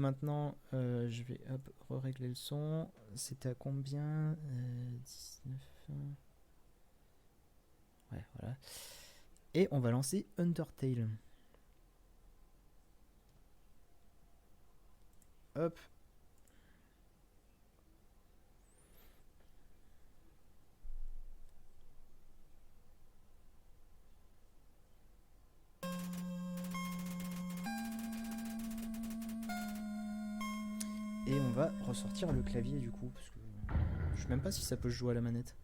maintenant, je vais régler le son. C'était à combien 19. Ouais, voilà. Et on va lancer Undertale. Hop. Et on va ressortir le clavier du coup, parce que je sais même pas si ça peut se jouer à la manette.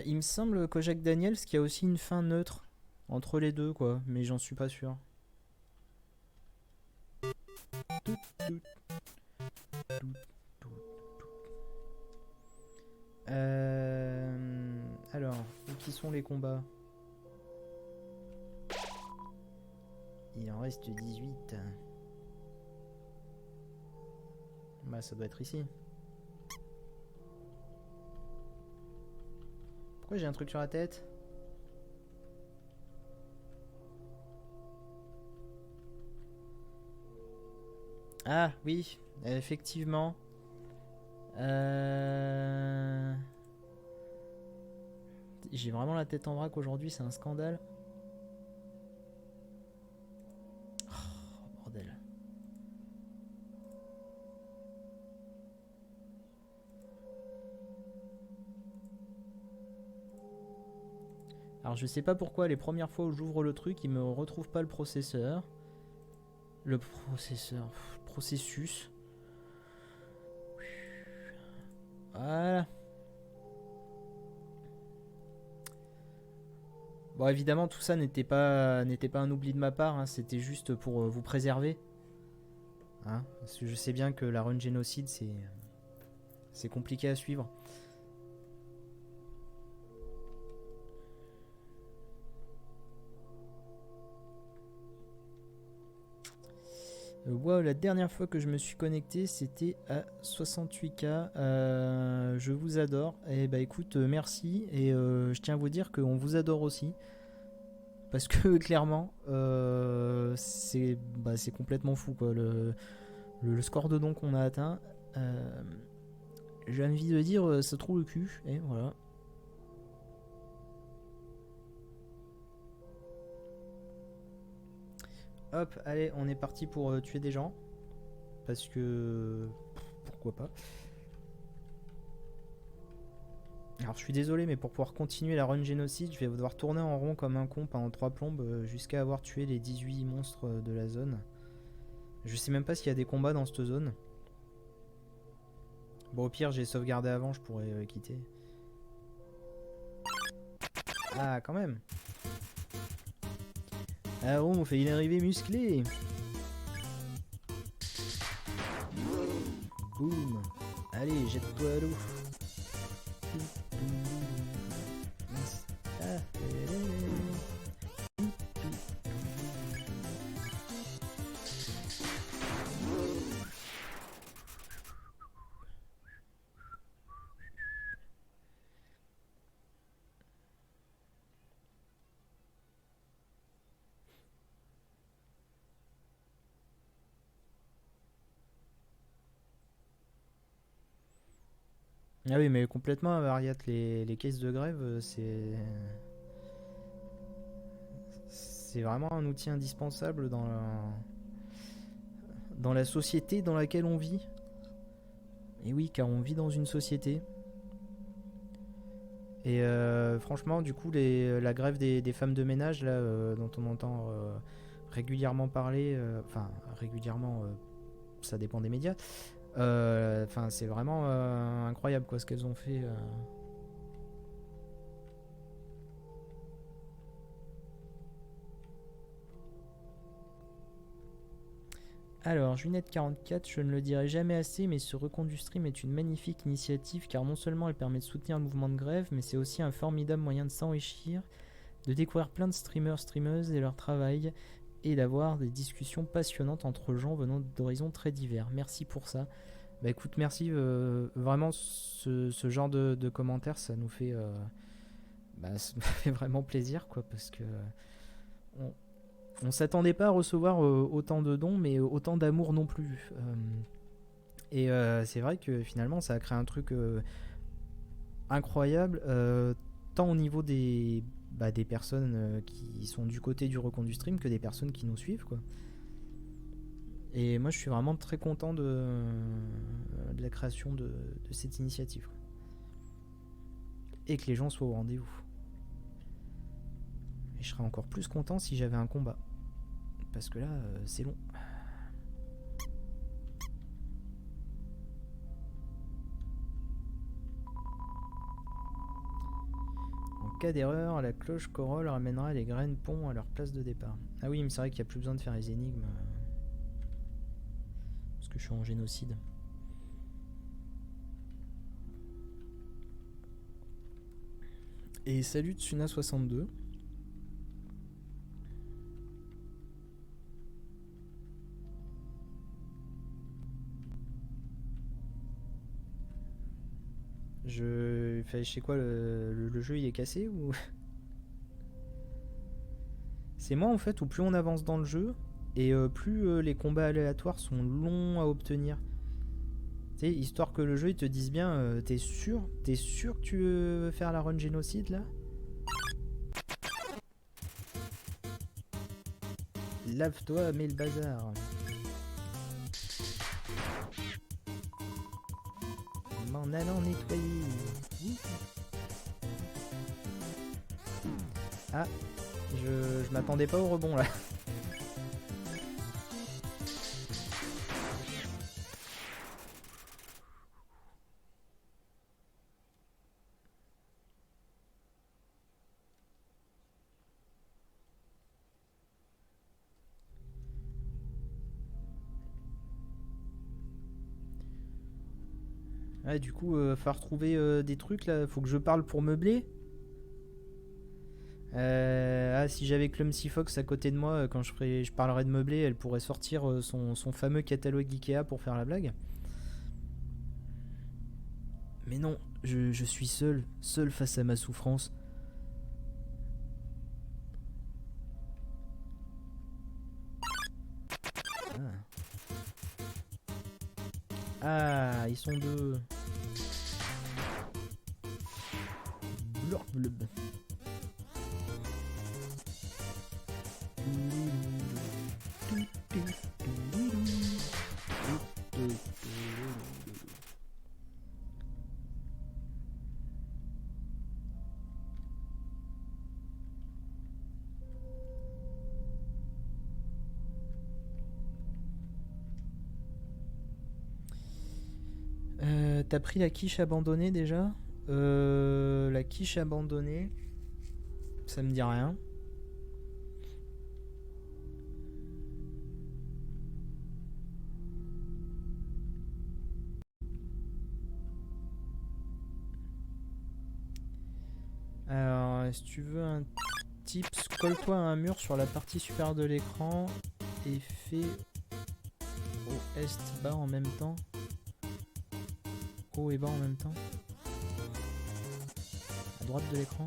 Il me semble Kojak Daniels qu'il y a aussi une fin neutre entre les deux, quoi, mais j'en suis pas sûr. Alors, où qui sont les combats? Il en reste 18. Bah, ça doit être ici. Pourquoi j'ai un truc sur la tête? Ah, oui, effectivement. J'ai vraiment la tête en vrac aujourd'hui, c'est un scandale. Oh, bordel. Alors je sais pas pourquoi les premières fois où j'ouvre le truc, il me retrouve pas le processeur. Le processeur, processus. Voilà. Bon, évidemment, tout ça n'était pas un oubli de ma part, hein, c'était juste pour vous préserver. Hein, parce que je sais bien que la run génocide, c'est compliqué à suivre. Wow, la dernière fois que je me suis connecté, c'était à 68K. Je vous adore. Et bah écoute, merci. Et je tiens à vous dire qu'on vous adore aussi. Parce que clairement, c'est complètement fou quoi. Le score de dons qu'on a atteint. J'ai envie de dire, ça trouve le cul. Et voilà. Hop, allez, on est parti pour tuer des gens. Parce que... pourquoi pas. Alors je suis désolé, mais pour pouvoir continuer la run génocide, je vais devoir tourner en rond comme un con pendant 3 plombes jusqu'à avoir tué les 18 monstres de la zone. Je sais même pas s'il y a des combats dans cette zone. Bon, au pire, j'ai sauvegardé avant, je pourrais quitter. Ah, quand même. Ah bon, on fait une arrivée musclée. Boum. Allez, jette-toi à l'eau. Ah oui, mais complètement, Variat, les caisses de grève, c'est vraiment un outil indispensable dans la société dans laquelle on vit. Et oui, car on vit dans une société. Et franchement, du coup, la grève des femmes de ménage, là, dont on entend régulièrement parler, enfin, régulièrement, ça dépend des médias. Enfin, c'est vraiment incroyable, quoi, ce qu'elles ont fait. Alors, Junette44, je ne le dirai jamais assez, mais ce Recondu Stream est une magnifique initiative car non seulement elle permet de soutenir le mouvement de grève, mais c'est aussi un formidable moyen de s'enrichir, de découvrir plein de streamers, streameuses et leur travail, et d'avoir des discussions passionnantes entre gens venant d'horizons très divers. Merci pour ça. Bah écoute, merci. Vraiment, ce genre de commentaires, ça nous fait, ça nous fait vraiment plaisir, quoi, parce que On s'attendait pas à recevoir autant de dons, mais autant d'amour non plus. C'est vrai que finalement, ça a créé un truc incroyable, tant au niveau des personnes qui sont du côté du recon du stream que des personnes qui nous suivent, quoi. Et moi, je suis vraiment très content de la création de cette initiative, quoi. Et que les gens soient au rendez-vous. Et je serais encore plus content si j'avais un combat. Parce que là, c'est long. En cas d'erreur, la cloche corolle ramènera les graines ponts à leur place de départ. Ah oui, mais c'est vrai qu'il n'y a plus besoin de faire les énigmes. Parce que je suis en génocide. Et salut Tsuna62. Je sais quoi, le jeu il est cassé ou... C'est moi en fait, où plus on avance dans le jeu, et plus les combats aléatoires sont longs à obtenir. Tu sais, histoire que le jeu il te dise bien, t'es sûr que tu veux faire la run génocide là? Lave-toi, mets le bazar. M'en allant nettoyer. Ah, je m'attendais pas au rebond là. Ah, du coup, falloir trouver des trucs là. Faut que je parle pour meubler. Si j'avais Clumsy Fox à côté de moi, quand je parlerais de meubler, elle pourrait sortir son fameux catalogue Ikea pour faire la blague. Mais non, je suis seul face à ma souffrance. Ah, ils sont deux. Blurp, blub. T'as pris la quiche abandonnée déjà? La quiche abandonnée, ça me dit rien. Alors, si tu veux un tips, colle-toi à un mur sur la partie supérieure de l'écran et fais au est bas en même temps. Haut et bas en même temps. À droite de l'écran.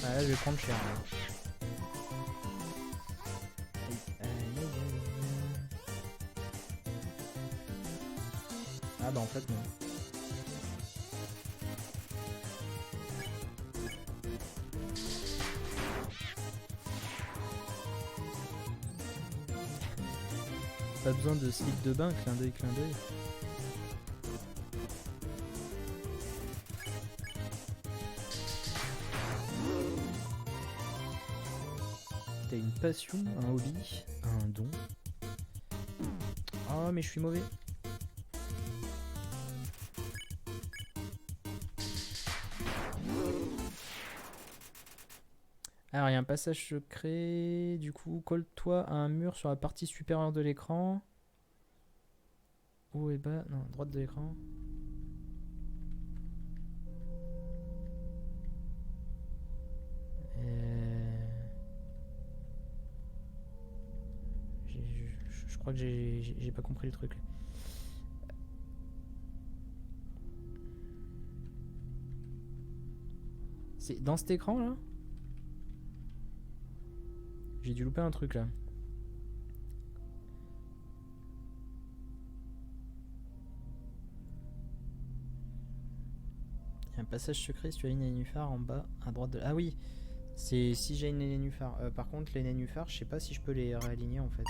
Ah là, je vais prendre cher. Là. Ah bah en fait non. Pas besoin de slip de bain, clin d'œil, clin d'œil. T'as une passion, un hobby, un don. Oh mais je suis mauvais. Alors il y a un passage secret, du coup colle-toi à un mur sur la partie supérieure de l'écran. Haut et bas, non, droite de l'écran. Je crois que j'ai pas compris le truc. C'est dans cet écran là? J'ai dû louper un truc là. Il y a un passage secret si tu as une nénuphar en bas à droite de... Ah oui, c'est si j'ai une nénuphar. Par contre les nénuphars, je sais pas si je peux les réaligner en fait.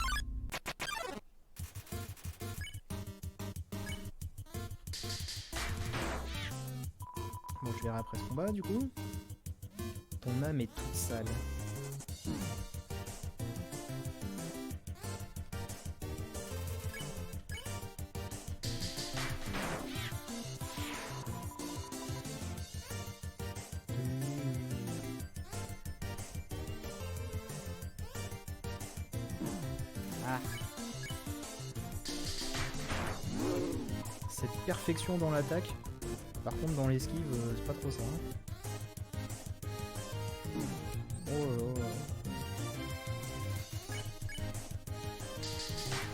Bon, je verrai après ce combat du coup. Ton âme est toute sale. Ah. Cette perfection dans l'attaque. Par contre dans l'esquive, c'est pas trop ça. Hein. Oh.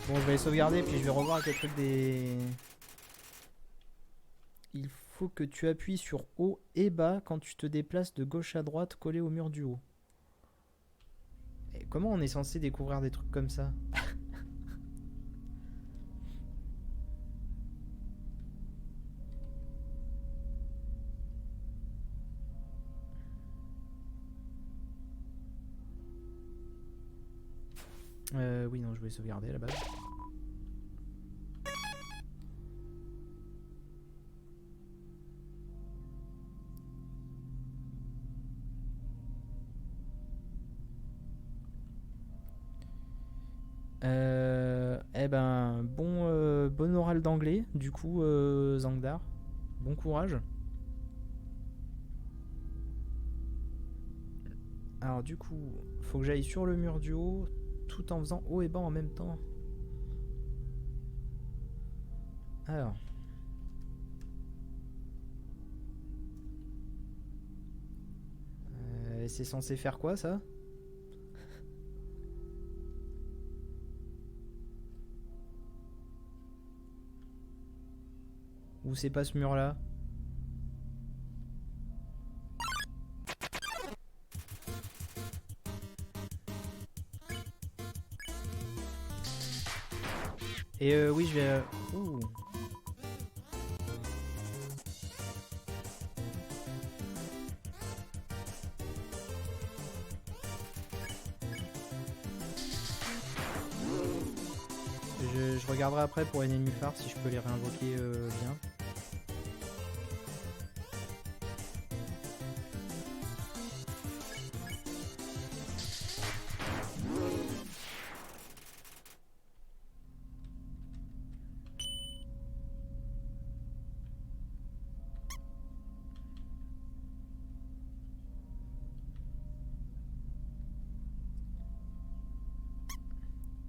Bon, je vais les sauvegarder puis je vais revoir avec le truc des... Il faut que tu appuies sur haut et bas quand tu te déplaces de gauche à droite collé au mur du haut. Et comment on est censé découvrir des trucs comme ça? Oui, non, je vais sauvegarder à la base. Eh ben, bon oral d'anglais, du coup, Zangdar. Bon courage. Alors, du coup, faut que j'aille sur le mur du haut tout en faisant haut et bas en même temps. Alors. C'est censé faire quoi ça? Ou c'est pas ce mur là? Et oui, je vais... Ouh. Je regarderai après pour les nénuphars si je peux les réinvoquer bien.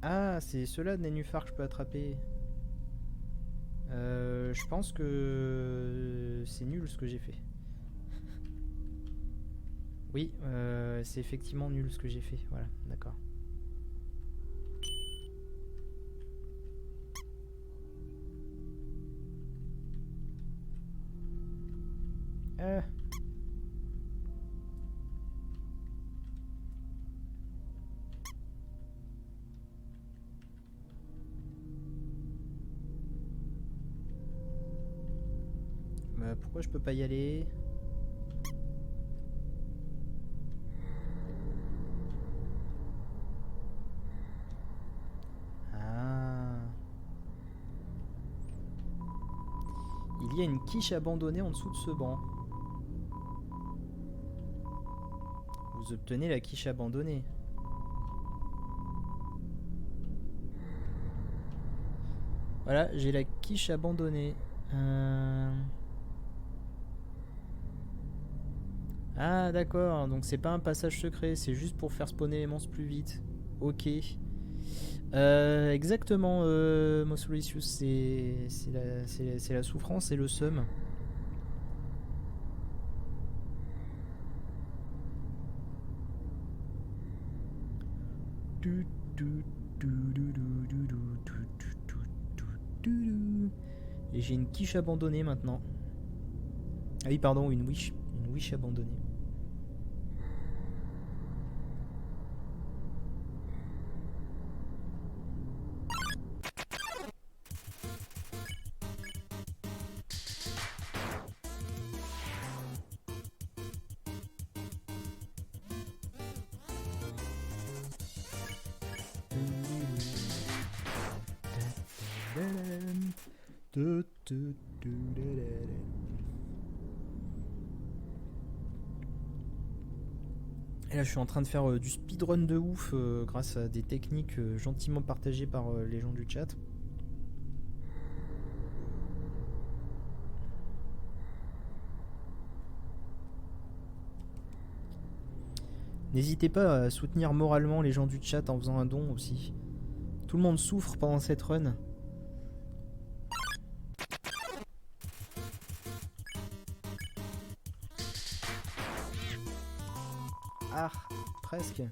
Ah, c'est ceux-là de nénuphars que je peux attraper. Je pense que c'est nul ce que j'ai fait. Oui, c'est effectivement nul ce que j'ai fait. Voilà, d'accord. Pourquoi je peux pas y aller? Ah. Il y a une quiche abandonnée en dessous de ce banc. Vous obtenez la quiche abandonnée. Voilà, j'ai la quiche abandonnée. Ah d'accord, donc c'est pas un passage secret, c'est juste pour faire spawner les monstres plus vite. Ok. Exactement, Mosolicius, c'est la souffrance et le seum. Et j'ai une quiche abandonnée maintenant. Ah oui, pardon, une wish abandonnée. Tu, tu, tu, da, da, da. Et là, je suis en train de faire du speedrun de ouf grâce à des techniques gentiment partagées par les gens du chat. N'hésitez pas à soutenir moralement les gens du chat en faisant un don aussi. Tout le monde souffre pendant cette run. Ah, presque.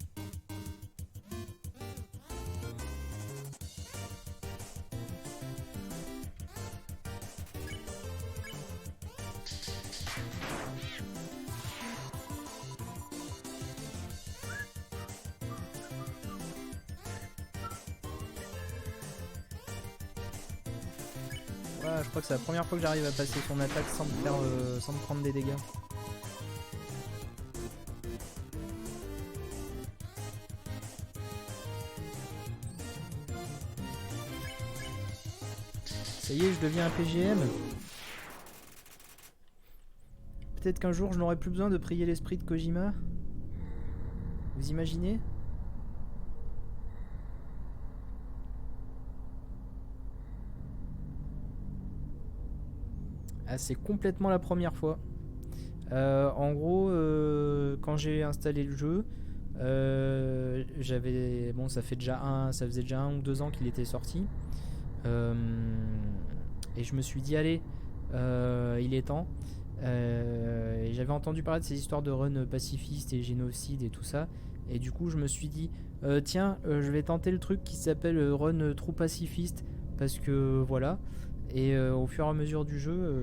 Voilà, je crois que c'est la première fois que j'arrive à passer son attaque sans me faire, sans me prendre des dégâts. Ça y est, je deviens un PGM. Peut-être qu'un jour je n'aurai plus besoin de prier l'esprit de Kojima. Vous imaginez? Ah, c'est complètement la première fois. En gros, quand j'ai installé le jeu, j'avais, bon, ça faisait déjà 1 ou 2 ans qu'il était sorti, et je me suis dit allez, il est temps. Et j'avais entendu parler de ces histoires de run pacifiste et génocide et tout ça, et du coup je me suis dit tiens, je vais tenter le truc qui s'appelle run true pacifiste parce que voilà. Et au fur et à mesure du jeu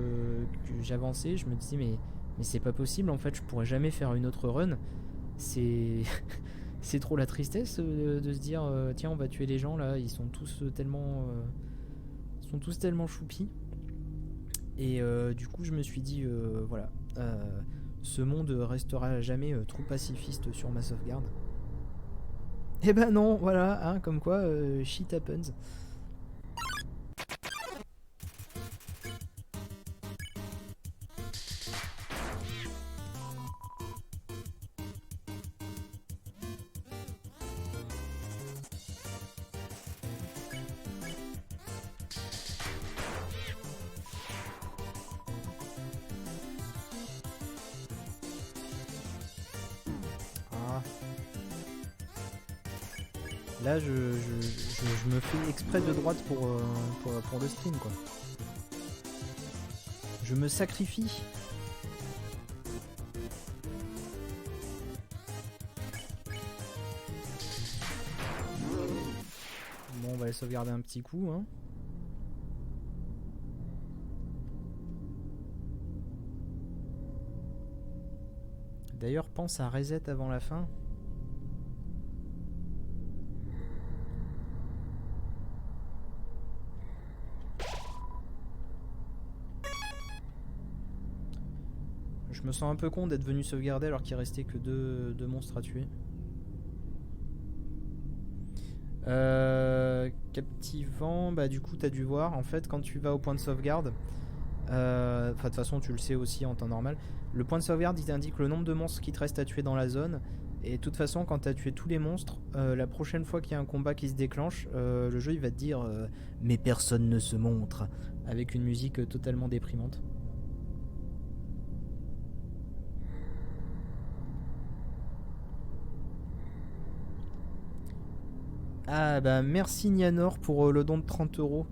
que j'avançais, je me disais mais c'est pas possible en fait, je pourrais jamais faire une autre run. C'est c'est trop la tristesse de se dire tiens, on va tuer les gens là, ils sont tous tellement choupis. Et du coup, je me suis dit voilà, ce monde restera à jamais trop pacifiste sur ma sauvegarde. Et ben non, voilà, hein, comme quoi shit happens. Ah. Là, je me fais exprès de droite pour le stream, quoi. Je me sacrifie. Bon, on va les sauvegarder un petit coup, hein. D'ailleurs, pense à reset avant la fin. Je me sens un peu con d'être venu sauvegarder alors qu'il restait que deux monstres à tuer. Captivant, bah du coup t'as dû voir, en fait quand tu vas au point de sauvegarde, de toute façon tu le sais aussi en temps normal, le point de sauvegarde il t'indique le nombre de monstres qui te restent à tuer dans la zone, et de toute façon quand t'as tué tous les monstres, la prochaine fois qu'il y a un combat qui se déclenche, le jeu il va te dire mais personne ne se montre, avec une musique totalement déprimante. Ah bah merci Nianor pour le don de 30 €.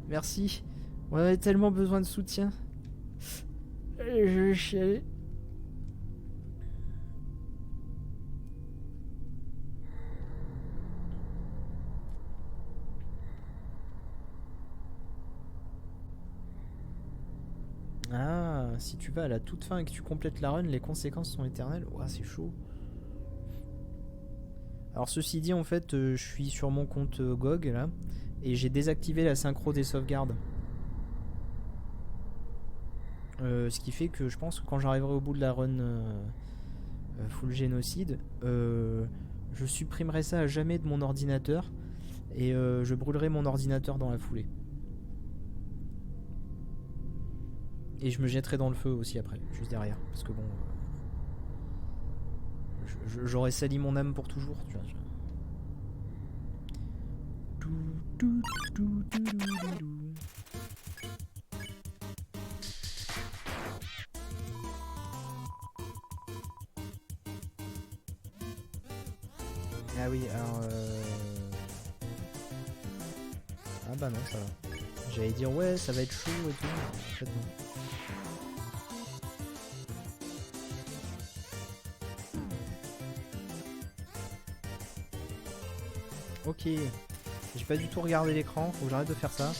Merci. On avait tellement besoin de soutien. Je vais chialer. Ah, si tu vas à la toute fin et que tu complètes la run, les conséquences sont éternelles. Ouah, c'est chaud. Alors ceci dit, en fait, je suis sur mon compte GOG là, et j'ai désactivé la synchro des sauvegardes. Ce qui fait que je pense que quand j'arriverai au bout de la run full génocide, je supprimerai ça à jamais de mon ordinateur, et je brûlerai mon ordinateur dans la foulée. Et je me jetterai dans le feu aussi après, juste derrière. Parce que bon... j'aurais sali mon âme pour toujours, tu vois. Ah oui, alors... Ah bah non, ça va. J'allais dire ouais, ça va être chaud et tout. En fait, non. Ok. J'ai pas du tout regardé l'écran, faut que j'arrête de faire ça.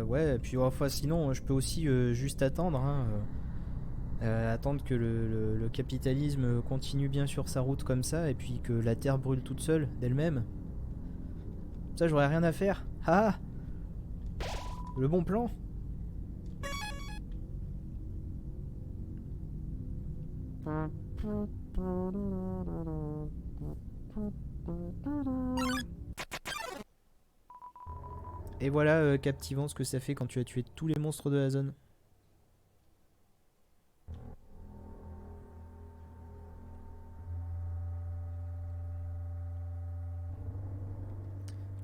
Ouais, et puis enfin, sinon, je peux aussi juste attendre, hein, attendre que le capitalisme continue bien sur sa route comme ça, et puis que la Terre brûle toute seule, d'elle-même. Ça, j'aurais rien à faire. Ah, le bon plan. Et voilà, captivant, ce que ça fait quand tu as tué tous les monstres de la zone.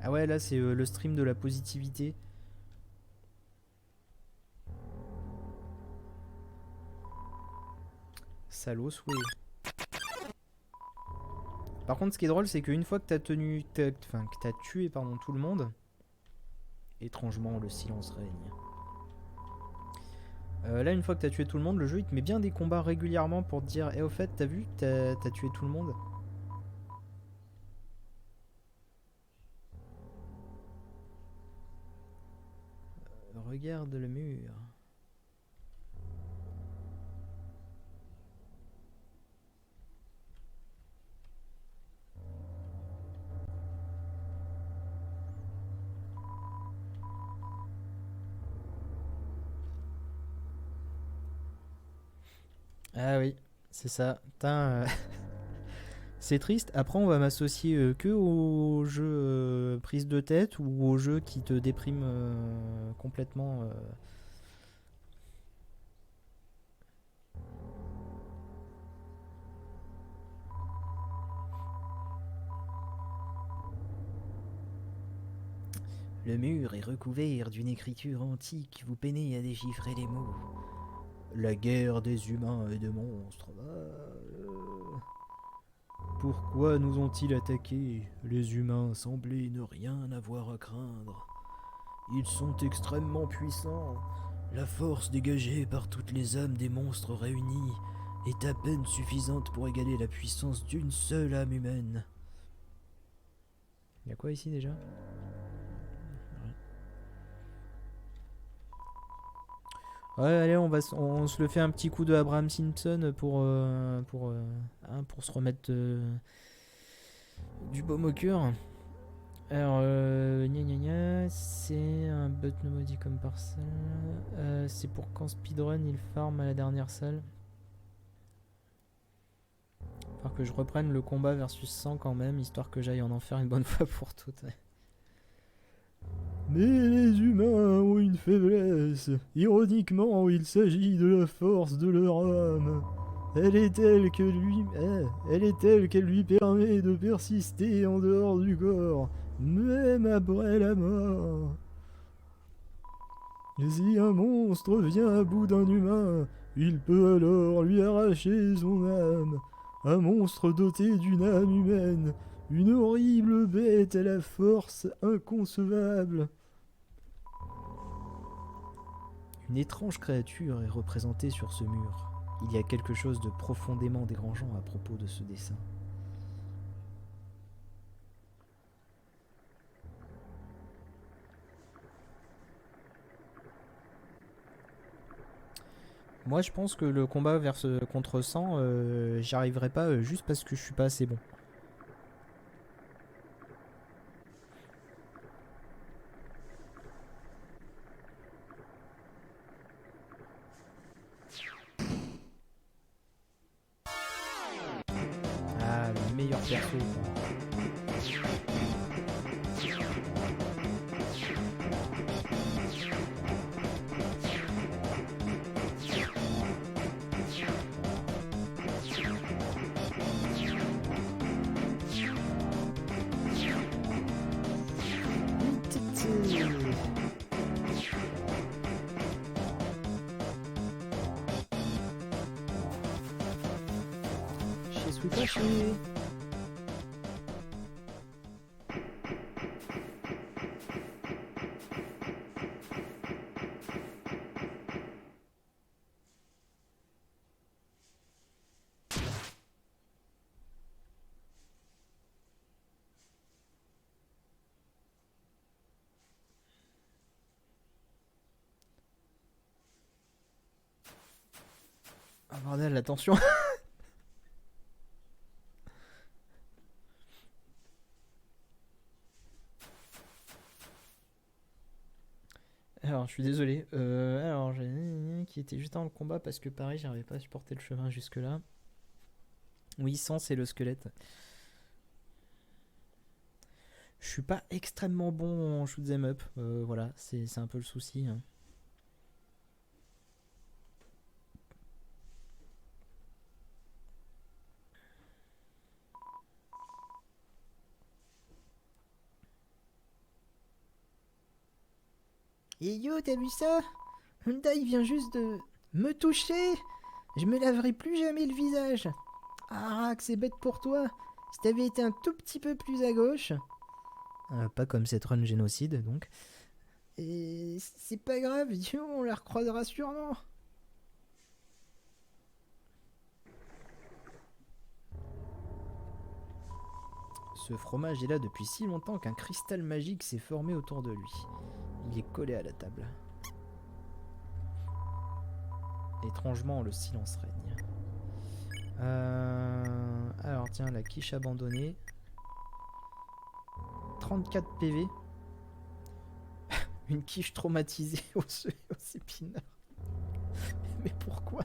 Ah ouais, là, c'est le stream de la positivité. Salaud, oui. Par contre, ce qui est drôle, c'est qu'une fois que t'as tué pardon, tout le monde, étrangement, le silence règne. Là, une fois que t'as tué tout le monde, le jeu il te met bien des combats régulièrement pour te dire eh, au fait, t'as vu, t'as tué tout le monde. Regarde le mur. Ah oui, c'est ça. Putain, c'est triste. Après, on va m'associer que aux jeux prise de tête ou aux jeux qui te dépriment complètement. Le mur est recouvert d'une écriture antique, vous peinez à déchiffrer les mots. La guerre des humains et des monstres. Pourquoi nous ont-ils attaqués? Les humains semblaient ne rien avoir à craindre. Ils sont extrêmement puissants. La force dégagée par toutes les âmes des monstres réunis est à peine suffisante pour égaler la puissance d'une seule âme humaine. Y'a quoi ici déjà? Ouais, allez, on se le fait un petit coup de Abraham Simpson pour se remettre du baume au cœur. Alors, gna gna gna, c'est un but maudit comme par salle. C'est pour quand speedrun il farm à la dernière salle. Faut que je reprenne le combat versus 100 quand même, histoire que j'aille en enfer une bonne fois pour toutes. Mais les humains ont une faiblesse. Ironiquement, il s'agit de la force de leur âme. Elle est telle qu'elle lui permet de persister en dehors du corps, même après la mort. Et si un monstre vient à bout d'un humain, il peut alors lui arracher son âme. Un monstre doté d'une âme humaine, une horrible bête à la force inconcevable. Une étrange créature est représentée sur ce mur. Il y a quelque chose de profondément dérangeant à propos de ce dessin. Moi, je pense que le combat contre 100, j'y arriverai pas juste parce que je suis pas assez bon. Ah, le meilleur perso. Je suis pas chez. Ah bordel, attention. Alors, je suis désolé. Alors, j'ai qui était juste dans le combat parce que pareil, j'arrivais pas à supporter le chemin jusque-là. Oui, 100, c'est le squelette. Je suis pas extrêmement bon en shoot 'em up. Voilà, c'est un peu le souci, hein. Et yo, t'as vu ça? Hyundai vient juste de me toucher. Je me laverai plus jamais le visage. Ah, que c'est bête pour toi. Si t'avais été un tout petit peu plus à gauche. Pas comme cette run génocide, donc. Et c'est pas grave, Dieu, on la recroisera sûrement. Ce fromage est là depuis si longtemps qu'un cristal magique s'est formé autour de lui. Il est collé à la table. Étrangement, le silence règne. Alors tiens, la quiche abandonnée. 34 PV. Une quiche traumatisée aux œufs et aux épinards. Mais pourquoi?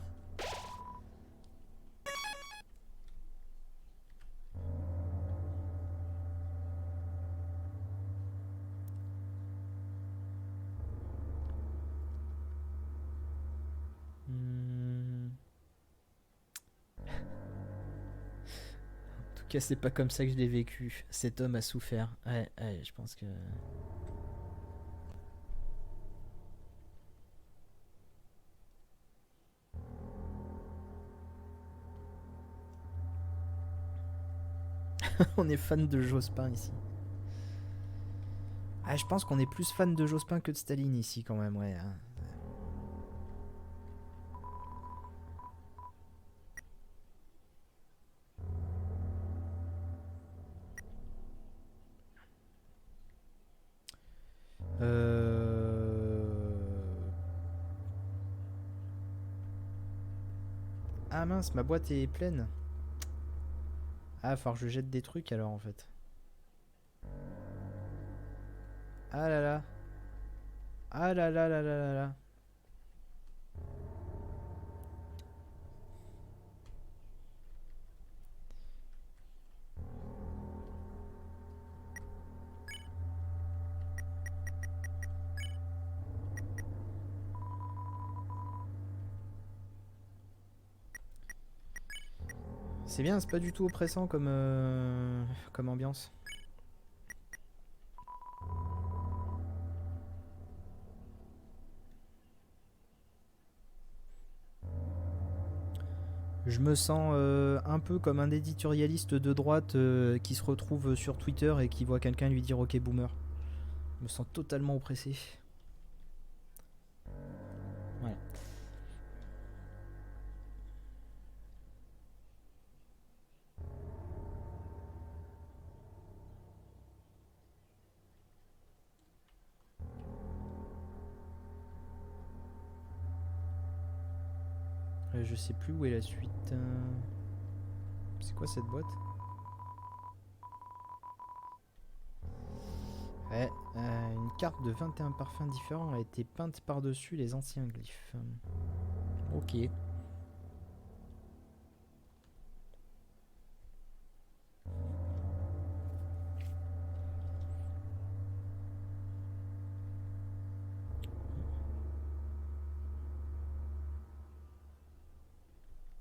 Hmm. En tout cas, c'est pas comme ça que je l'ai vécu. Cet homme a souffert. Ouais, ouais, je pense que. On est fan de Jospin ici. Ah, je pense qu'on est plus fan de Jospin que de Staline ici quand même, ouais, hein. Ah mince, ma boîte est pleine. Ah, faut que je jette des trucs alors en fait. Ah là là. Ah là là là là là là. C'est bien, c'est pas du tout oppressant comme ambiance. Je me sens un peu comme un éditorialiste de droite qui se retrouve sur Twitter et qui voit quelqu'un lui dire ok boomer. Je me sens totalement oppressé. Voilà. Je sais plus où est la suite. C'est quoi cette boîte? Ouais, une carte de 21 parfums différents a été peinte par-dessus les anciens glyphes. Ok.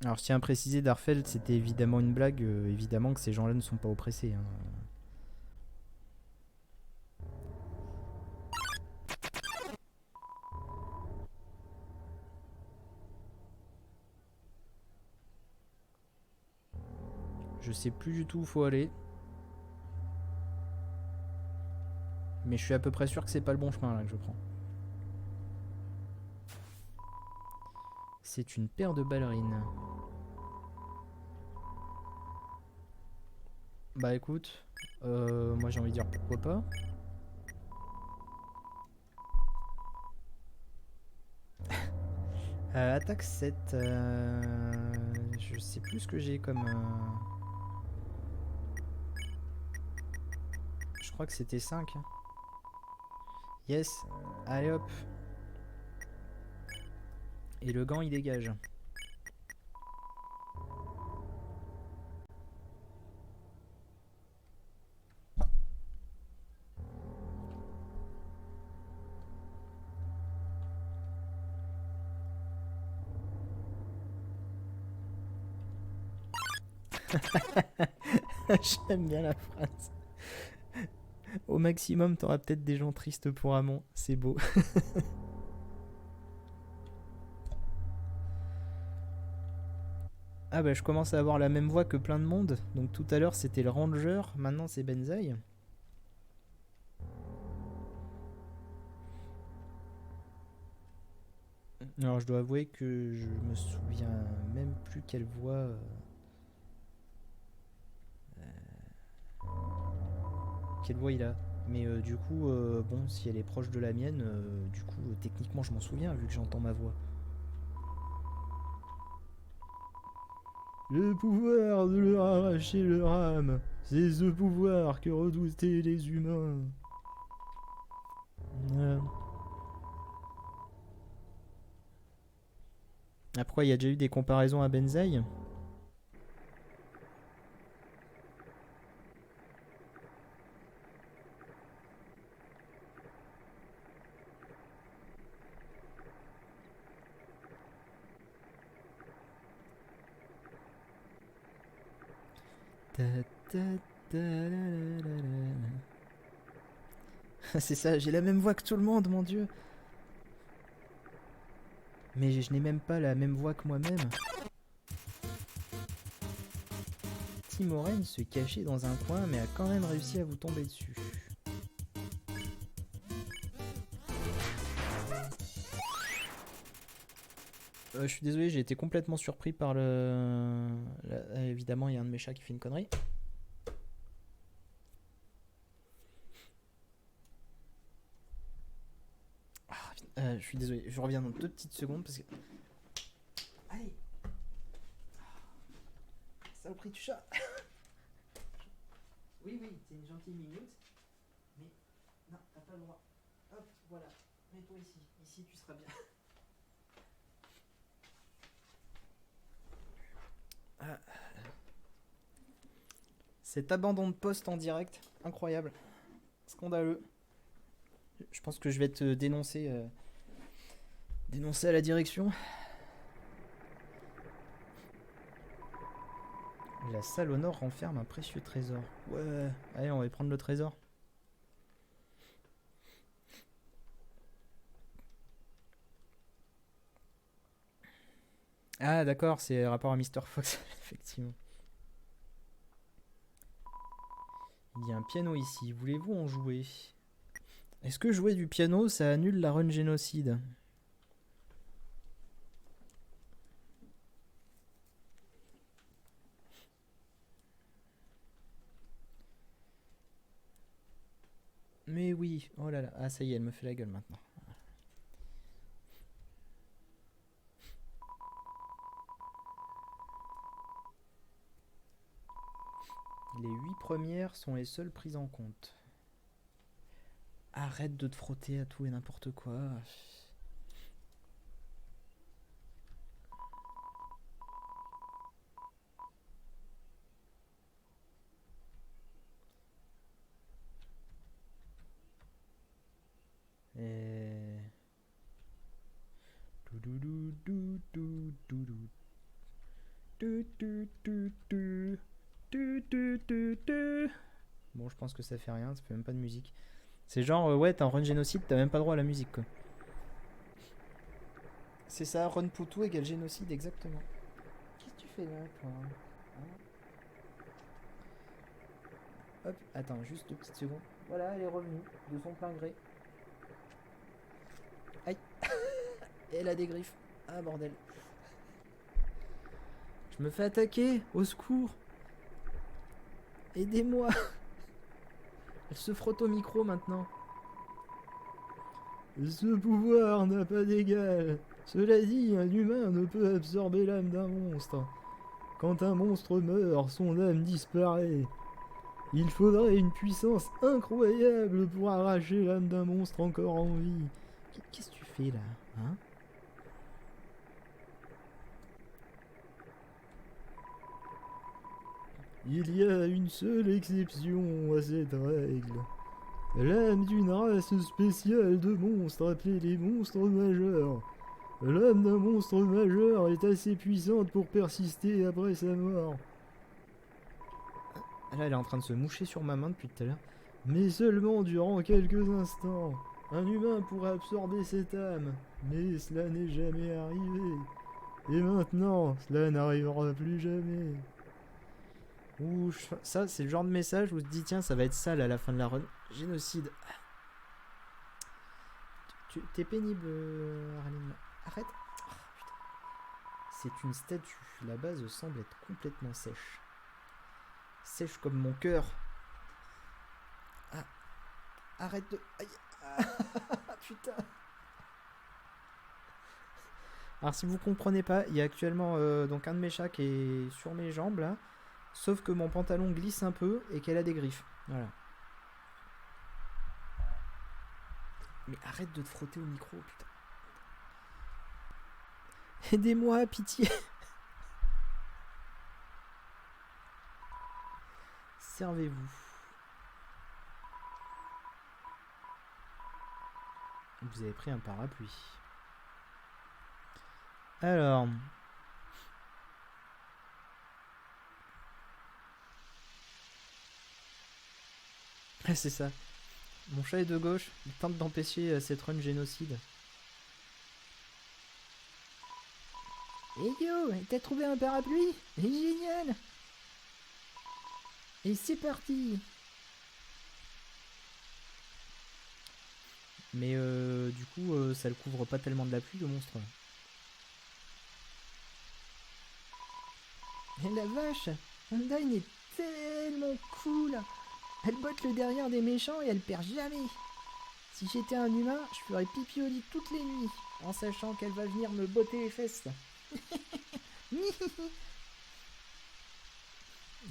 Alors je tiens à préciser, Darfeld, c'était évidemment une blague. Évidemment que ces gens-là ne sont pas oppressés. Hein. Je sais plus du tout où faut aller. Mais je suis à peu près sûr que c'est pas le bon chemin là que je prends. C'est une paire de ballerines. Bah écoute, moi j'ai envie de dire pourquoi pas. Attaque 7. Je sais plus ce que j'ai comme... Je crois que c'était 5. Yes. Allez hop. Et le gant il dégage. J'aime bien la phrase. Au maximum, t'auras peut-être des gens tristes pour Amon. C'est beau. Ah bah je commence à avoir la même voix que plein de monde. Donc tout à l'heure c'était le ranger, maintenant c'est Benzaï. Alors je dois avouer que je me souviens même plus quelle voix... quelle voix il a. Mais du coup, bon, si elle est proche de la mienne, du coup, techniquement je m'en souviens vu que j'entends ma voix. Le pouvoir de leur arracher leur âme, c'est ce pouvoir que redoutaient les humains. Après, il y a déjà eu des comparaisons à Benzaï. C'est ça, j'ai la même voix que tout le monde, mon dieu. Mais je n'ai même pas la même voix que moi-même. Timoren se cachait dans un coin mais a quand même réussi à vous tomber dessus. Je suis désolé, j'ai été complètement surpris par le... Évidemment, il y a un de mes chats qui fait une connerie. Je suis désolé, je reviens dans 2 petites secondes parce que... Allez. Saloperie du chat. Oui, oui, c'est une gentille minute. Mais non, t'as pas le droit. Hop, voilà. Mets-toi ici. Ici, tu seras bien. Ah. Cet abandon de poste en direct, incroyable. Scandaleux. Je pense que je vais te dénoncer. Dénoncer à la direction. La salle au nord renferme un précieux trésor. Ouais, allez, on va y prendre le trésor. Ah d'accord, c'est rapport à Mr. Fox, effectivement. Il y a un piano ici, voulez-vous en jouer? Est-ce que jouer du piano, ça annule la run génocide? Mais oui, oh là là, ah ça y est, elle me fait la gueule maintenant. Les 8 premières sont les seules prises en compte. Arrête de te frotter à tout et n'importe quoi. Et... Bon, je pense que ça fait rien, ça fait même pas de musique. C'est genre, ouais, t'es en run génocide, t'as même pas droit à la musique, quoi. C'est ça, run Poutou égale génocide, exactement. Qu'est-ce que tu fais là, toi? Hop, attends, juste 2 petites secondes. Voilà, elle est revenue, de son plein gré. Aïe. Et elle a des griffes. Ah, bordel. Je me fais attaquer, au secours. Aidez-moi. Elle se frotte au micro maintenant. Ce pouvoir n'a pas d'égal. Cela dit, un humain ne peut absorber l'âme d'un monstre. Quand un monstre meurt, son âme disparaît. Il faudrait une puissance incroyable pour arracher l'âme d'un monstre encore en vie. Qu'est-ce que tu fais là, hein? Il y a une seule exception à cette règle. L'âme d'une race spéciale de monstres appelés les monstres majeurs. L'âme d'un monstre majeur est assez puissante pour persister après sa mort. Là, elle est en train de se moucher sur ma main depuis tout à l'heure. Mais seulement durant quelques instants. Un humain pourrait absorber cette âme, mais cela n'est jamais arrivé. Et maintenant, cela n'arrivera plus jamais. Ouh, ça, c'est le genre de message où tu te dis, tiens, ça va être sale à la fin de la run. Génocide. T'es pénible, Arline. Arrête. Oh, putain. C'est une statue. La base semble être complètement sèche. Sèche comme mon cœur. Ah. Arrête de... Aïe. Ah, putain. Alors si vous comprenez pas, il y a actuellement donc un de mes chats qui est sur mes jambes là. Sauf que mon pantalon glisse un peu et qu'elle a des griffes. Voilà. Mais arrête de te frotter au micro, putain. Aidez-moi, pitié. Servez-vous. Vous avez pris un parapluie. Alors. Ah, c'est ça. Mon chat est de gauche. Il tente d'empêcher cette run génocide. Hey yo, t'as trouvé un parapluie? Génial! Et c'est parti! Mais du coup, ça le couvre pas tellement de la pluie, le monstre. Et la vache! Undyne est tellement cool! Elle botte le derrière des méchants et elle perd jamais! Si j'étais un humain, je ferais pipi au lit toutes les nuits, en sachant qu'elle va venir me botter les fesses.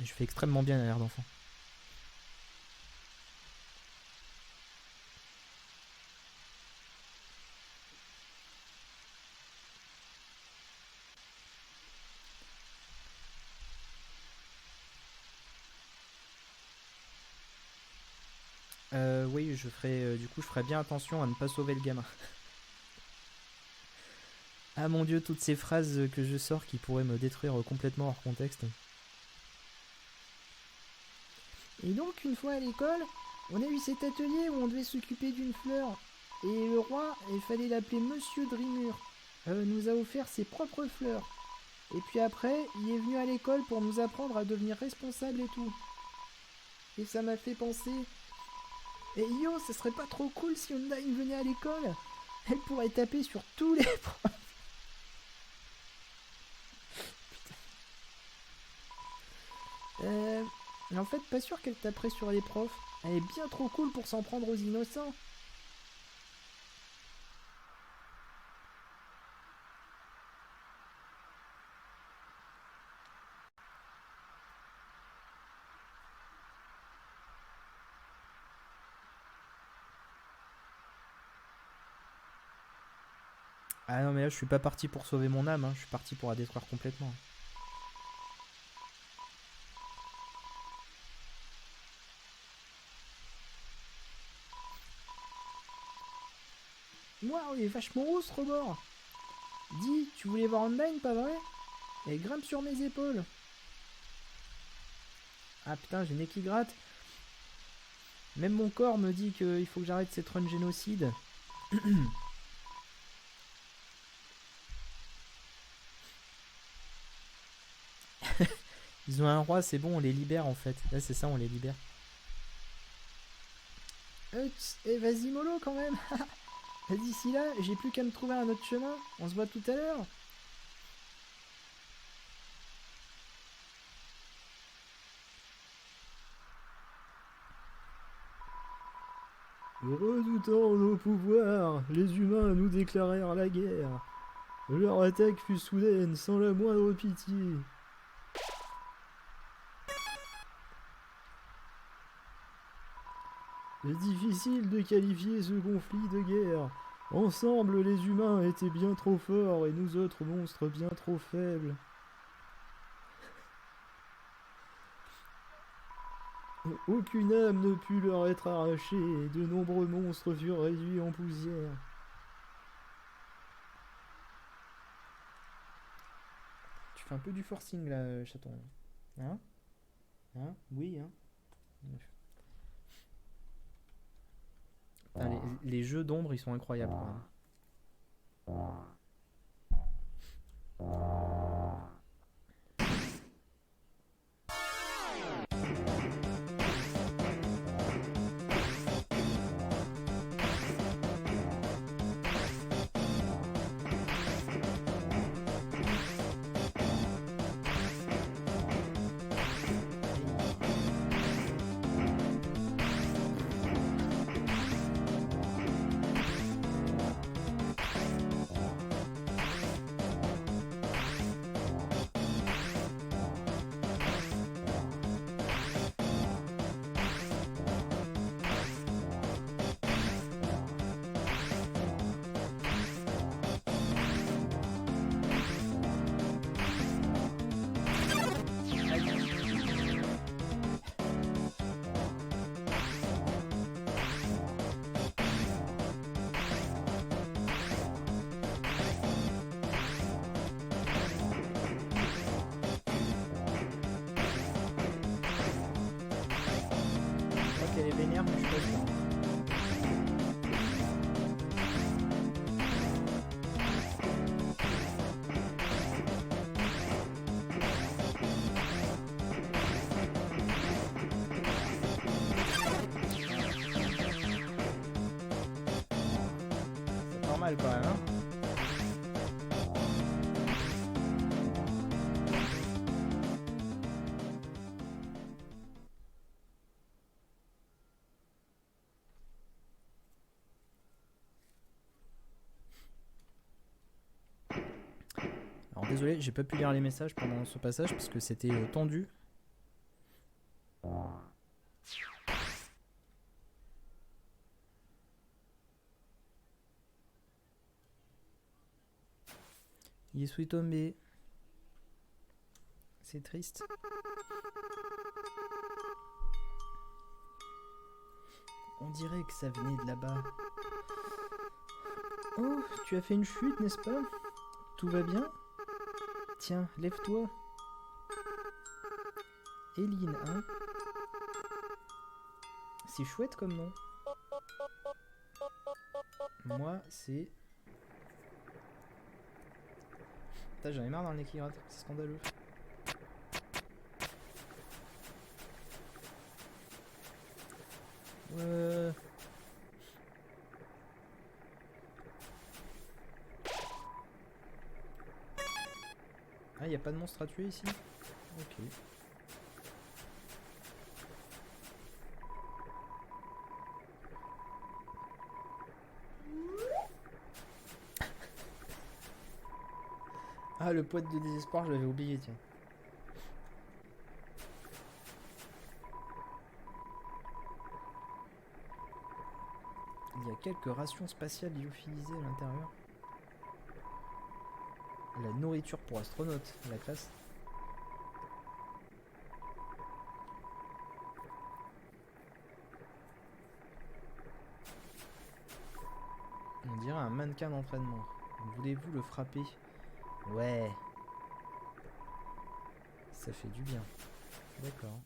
Je fais extrêmement bien à l'air d'enfant. Oui, je ferai, du coup, je ferai bien attention à ne pas sauver le gamin. Ah mon dieu, toutes ces phrases que je sors qui pourraient me détruire complètement hors contexte. Et donc, une fois à l'école, on a eu cet atelier où on devait s'occuper d'une fleur. Et le roi, il fallait l'appeler Monsieur Drimur, nous a offert ses propres fleurs. Et puis après, il est venu à l'école pour nous apprendre à devenir responsable et tout. Et ça m'a fait penser... Et yo, ce serait pas trop cool si Undyne venait à l'école? Elle pourrait taper sur tous les profs. Mais en fait, pas sûr qu'elle taperait sur les profs. Elle est bien trop cool pour s'en prendre aux innocents. Ah non mais là je suis pas parti pour sauver mon âme, hein. Je suis parti pour la détruire complètement. Waouh, il est vachement haut ce rebord. Dis, tu voulais voir online, pas vrai? Et grimpe sur mes épaules. Ah putain, j'ai le nez qui gratte. Même mon corps me dit qu'il faut que j'arrête cette run génocide. Ils ont un roi, c'est bon, on les libère en fait. Là c'est ça, on les libère. Vas-y mollo quand même. D'ici là, j'ai plus qu'à me trouver un autre chemin. On se voit tout à l'heure. Redoutant nos pouvoirs, les humains nous déclarèrent la guerre. Leur attaque fut soudaine, sans la moindre pitié. C'est difficile de qualifier ce conflit de guerre. Ensemble, les humains étaient bien trop forts et nous autres monstres bien trop faibles. Aucune âme ne put leur être arrachée et de nombreux monstres furent réduits en poussière. Tu fais un peu du forcing là, chaton. Hein? Hein? Oui, hein? Putain, les jeux d'ombre ils sont incroyables quand même. Je crois qu'elle est vénère, mais je suis pas sûr. C'est normal quand même, hein. Alors désolé, j'ai pas pu lire les messages pendant ce passage parce que c'était tendu. Yesu est tombé. C'est triste. On dirait que ça venait de là-bas. Oh, tu as fait une chute, n'est-ce pas? Tout va bien? Tiens, lève-toi. Eline, hein? C'est chouette comme nom. Moi, c'est... Putain, j'en ai marre dans le nez qui gratte. C'est scandaleux. Ah, y a pas de monstre à tuer ici? Ok. Ah, le poète de désespoir, je l'avais oublié, tiens. Il y a quelques rations spatiales lyophilisées à l'intérieur. La nourriture pour astronautes, la classe. On dirait un mannequin d'entraînement. Voulez-vous le frapper? Ouais. Ça fait du bien. D'accord.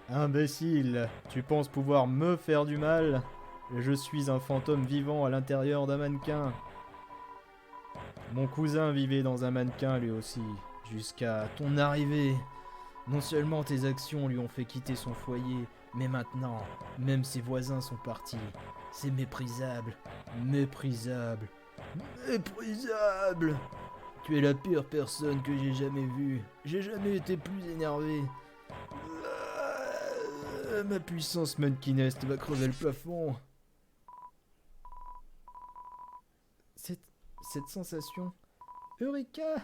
Imbécile, tu penses pouvoir me faire du mal? Je suis un fantôme vivant à l'intérieur d'un mannequin. Mon cousin vivait dans un mannequin lui aussi, jusqu'à ton arrivée. Non seulement tes actions lui ont fait quitter son foyer, mais maintenant, même ses voisins sont partis. C'est méprisable, méprisable, méprisable. Tu es la pire personne que j'ai jamais vue. J'ai jamais été plus énervé. Ma puissance mannequineste va crever le plafond. Cette sensation. Eureka!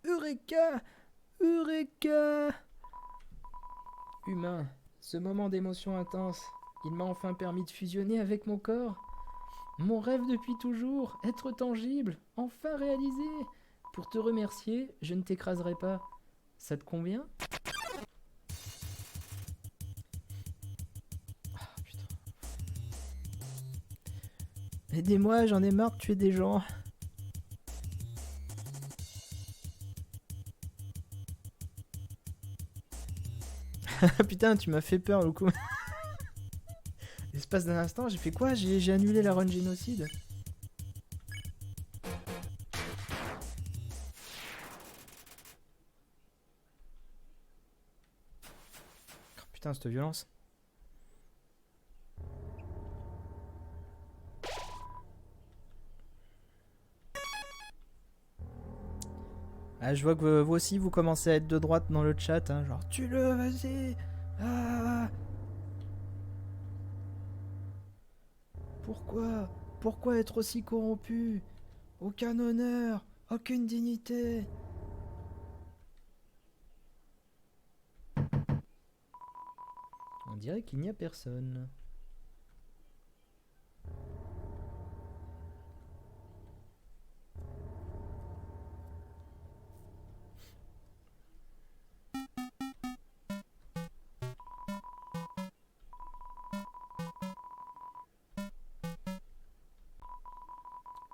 Eureka! Eureka! Humain, ce moment d'émotion intense, il m'a enfin permis de fusionner avec mon corps. Mon rêve depuis toujours, être tangible, enfin réalisé. Pour te remercier, je ne t'écraserai pas. Ça te convient? Ah putain. Aidez-moi, j'en ai marre de tuer des gens. Putain, tu m'as fait peur le coup. L'espace d'un instant, j'ai fait quoi? J'ai annulé la run génocide. Oh, putain, cette violence. Ah, je vois que vous aussi vous commencez à être de droite dans le chat, hein, genre tue-le, vas-y. Ah. Pourquoi? Pourquoi être aussi corrompu? Aucun honneur, aucune dignité. On dirait qu'il n'y a personne.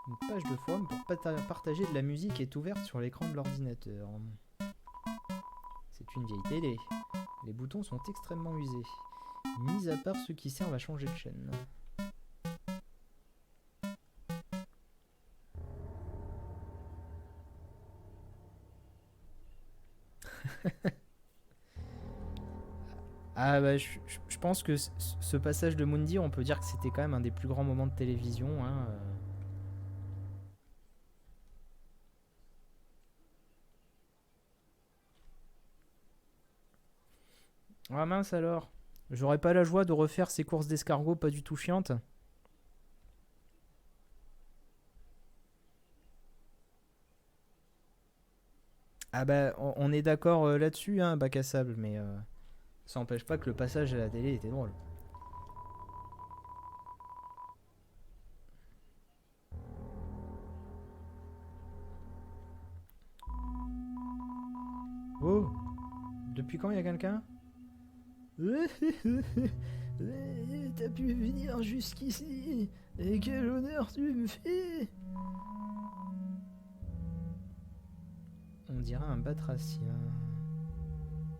Une page de forum pour partager de la musique est ouverte sur l'écran de l'ordinateur. C'est une vieille télé. Les boutons sont extrêmement usés, mis à part ceux qui servent à changer de chaîne. Ah bah je pense que ce passage de Mundi, on peut dire que c'était quand même un des plus grands moments de télévision. Hein. Ah mince alors, j'aurais pas la joie de refaire ces courses d'escargot pas du tout chiantes. Ah bah on est d'accord là-dessus, hein, bac à sable, mais ça n'empêche pas que le passage à la télé était drôle. Oh, depuis quand il y a quelqu'un? T'as pu venir jusqu'ici, et quel honneur tu me fais! On dirait un batracien.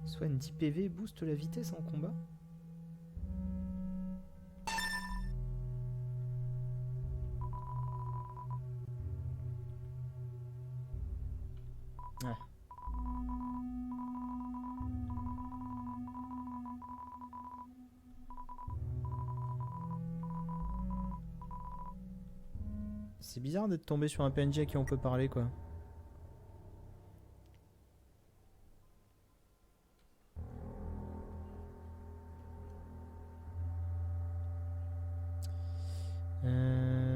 Soigne 10 PV, booste la vitesse en combat. Ah. C'est bizarre d'être tombé sur un PNJ à qui on peut parler, quoi.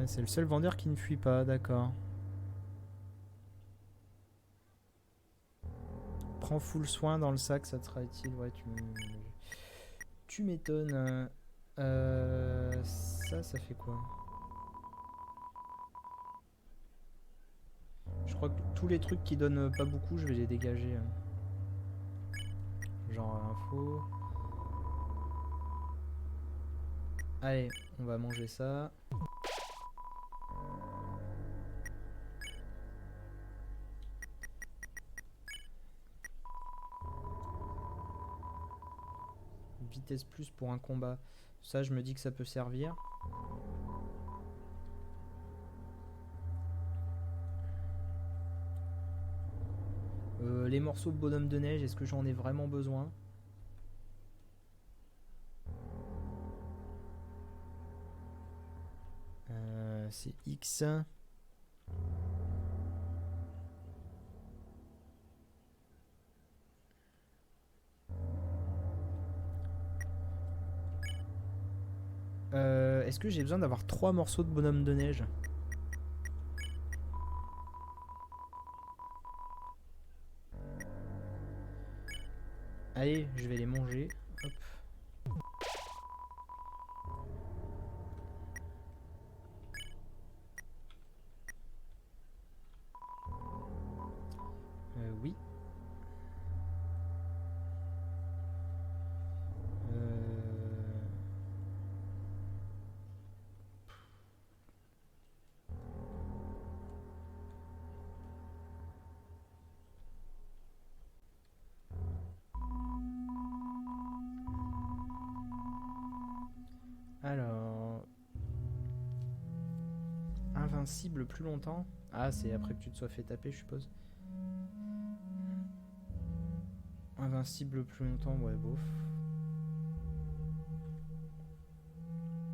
C'est le seul vendeur qui ne fuit pas, d'accord. prends full soin dans le sac, ça te sera utile. Ouais, tu m'étonnes. Ça fait quoi? Je crois que tous les trucs qui donnent pas beaucoup, je vais les dégager. Genre info. Allez, on va manger ça. Vitesse plus pour un combat. Ça, je me dis que ça peut servir. Les morceaux de bonhomme de neige, est-ce que j'en ai vraiment besoin? C'est X. Est-ce que j'ai besoin d'avoir 3 morceaux de bonhomme de neige? Allez, je vais les manger. Hop. Oui. Alors... Invincible plus longtemps? Ah, c'est après que tu te sois fait taper, je suppose. Invincible plus longtemps, ouais, bof.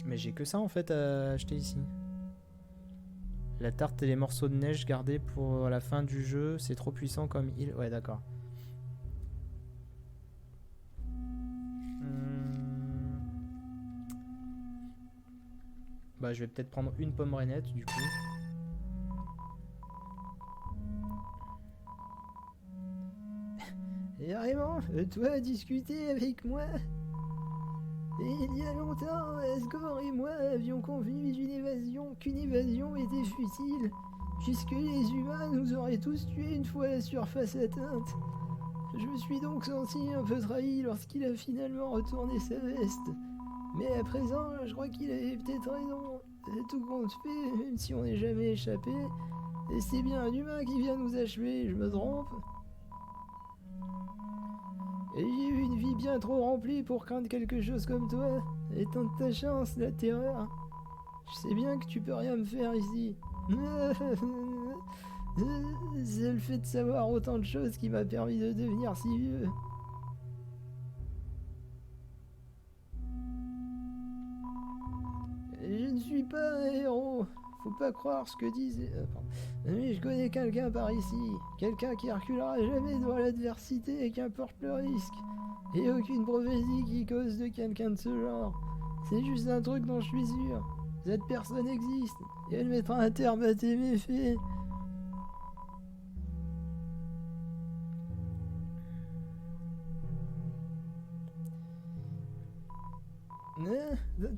Mais j'ai que ça en fait à acheter ici. La tarte et les morceaux de neige gardés pour la fin du jeu, c'est trop puissant comme il... Ouais, d'accord. Bah, je vais peut-être prendre une pomme rainette du coup. Et vraiment, toi discuter avec moi? Et il y a longtemps, Asgore et moi avions convenu qu'une évasion était futile, puisque les humains nous auraient tous tués une fois la surface atteinte. Je me suis donc senti un peu trahi lorsqu'il a finalement retourné sa veste. Mais à présent, je crois qu'il avait peut-être raison. Tout compte fait, même si on n'est jamais échappé, et c'est bien un humain qui vient nous achever, je me trompe? Et j'ai eu une vie bien trop remplie pour craindre quelque chose comme toi. Et tente ta chance, la terreur. Je sais bien que tu peux rien me faire ici. C'est le fait de savoir autant de choses qui m'a permis de devenir si vieux. Je ne suis pas un héros. Faut pas croire ce que disent... Mais je connais quelqu'un par ici. Quelqu'un qui reculera jamais devant l'adversité, qu'importe le risque. Et aucune prophétie qui cause de quelqu'un de ce genre. C'est juste un truc dont je suis sûr. Cette personne existe. Et elle mettra un terme à tes méfaits.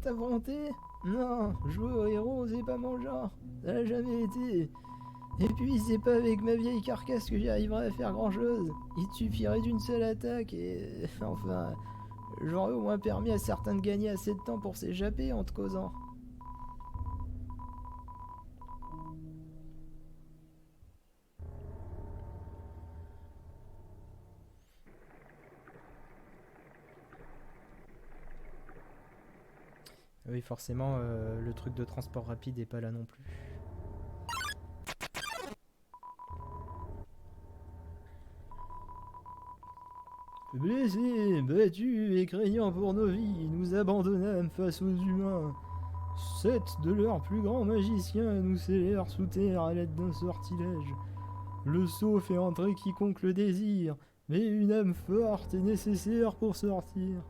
Ta volonté? Non, jouer au héros, c'est pas mon genre. Ça l'a jamais été. Et puis, c'est pas avec ma vieille carcasse que j'y arriverai à faire grand chose. Il te suffirait d'une seule attaque et... Enfin, j'aurais au moins permis à certains de gagner assez de temps pour s'échapper en te causant. Oui, forcément, le truc de transport rapide est pas là non plus. Blessés, battus et craignant pour nos vies, nous abandonnâmes face aux humains. 7 de leurs plus grands magiciens nous scellèrent sous terre à l'aide d'un sortilège. Le sceau fait entrer quiconque le désire, mais une âme forte est nécessaire pour sortir.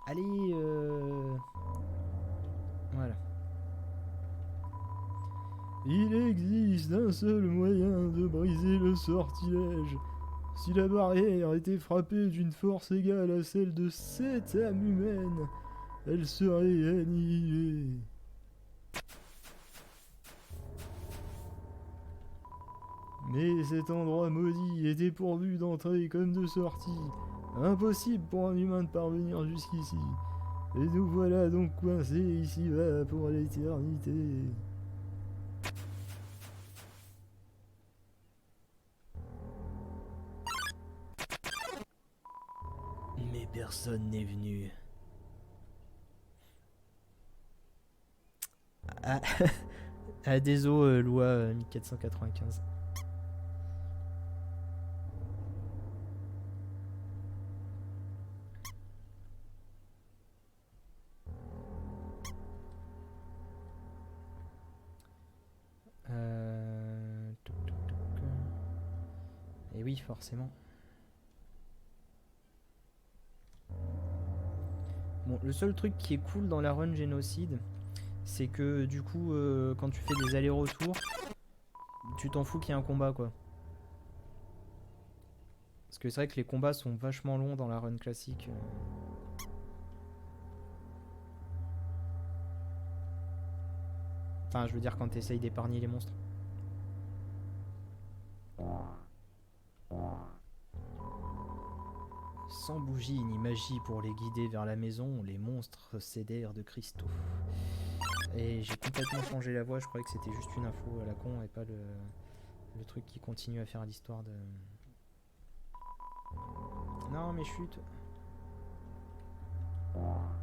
Allez, voilà. Il existe un seul moyen de briser le sortilège. Si la barrière était frappée d'une force égale à celle de 7 âmes humaines, elle serait annihilée. Mais cet endroit maudit est dépourvu d'entrée comme de sortie. Impossible pour un humain de parvenir jusqu'ici. Et nous voilà donc coincés ici-bas pour l'éternité. Mais personne n'est venu. Ah, ah désolé, loi 1495. Et oui, forcément. Bon, le seul truc qui est cool dans la run génocide, c'est que du coup, quand tu fais des allers-retours, tu t'en fous qu'il y ait un combat, quoi. Parce que c'est vrai que les combats sont vachement longs dans la run classique. Enfin, je veux dire quand t'essayes d'épargner les monstres. Sans bougie ni magie pour les guider vers la maison, les monstres cédèrent de cristaux. Et j'ai complètement changé la voix, je croyais que c'était juste une info à la con et pas le truc qui continue à faire l'histoire de... Non mais chute. Hop.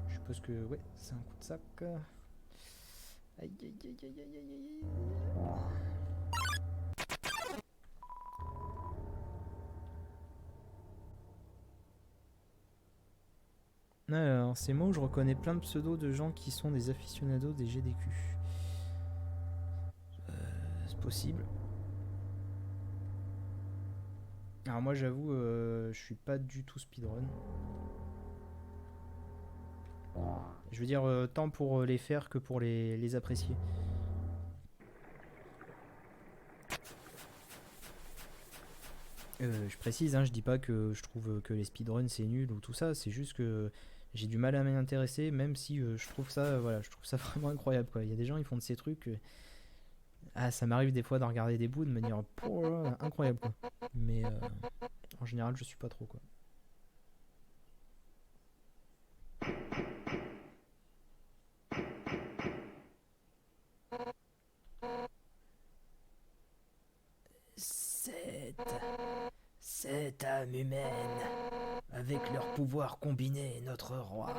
Je suppose que ouais, c'est un coup de sac. Aïe aïe aïe aïe aïe aïe aïe. Alors, ces mots, je reconnais plein de pseudos de gens qui sont des aficionados des GDQ. C'est possible. Alors moi j'avoue, je suis pas du tout speedrun. Je veux dire, tant pour les faire que pour les apprécier. Je précise, hein, je dis pas que je trouve que les speedruns c'est nul ou tout ça, c'est juste que j'ai du mal à m'y intéresser, même si je trouve ça, voilà, je trouve ça vraiment incroyable, quoi. Il y a des gens, ils font de ces trucs. Ah, ça m'arrive des fois de regarder des bouts, de me dire, oh là, incroyable, quoi. Mais en général, je suis pas trop, quoi. Cette âme humaine, avec leur pouvoir combiné, notre roi,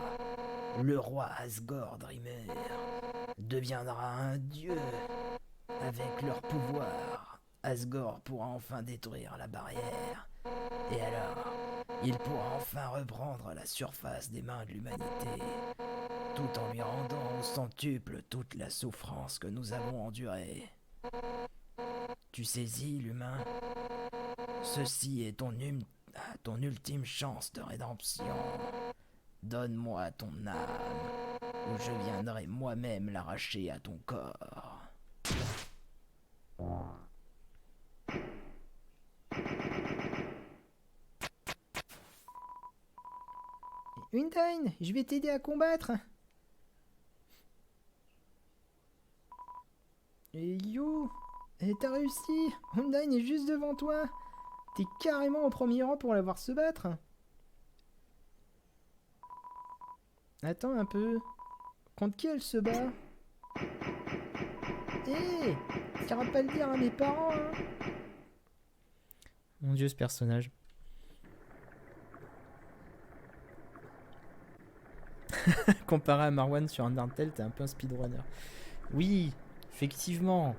le roi Asgore Dreamer, deviendra un dieu. Avec leur pouvoir, Asgore pourra enfin détruire la barrière. Et alors, il pourra enfin reprendre la surface des mains de l'humanité, tout en lui rendant au centuple toute la souffrance que nous avons endurée. Tu saisis, l'humain? Ceci est ton ultime chance de rédemption. Donne-moi ton âme, ou je viendrai moi-même l'arracher à ton corps. Undyne, je vais t'aider à combattre. Et yo, t'as réussi. Undyne est juste devant toi. T'es carrément au premier rang pour la voir se battre. Attends un peu. Contre qui elle se bat? Hé, t'iras pas le dire à mes parents, hein. Mon dieu, ce personnage. Comparé à Marwan sur Undertale, t'es un peu un speedrunner. Oui, effectivement.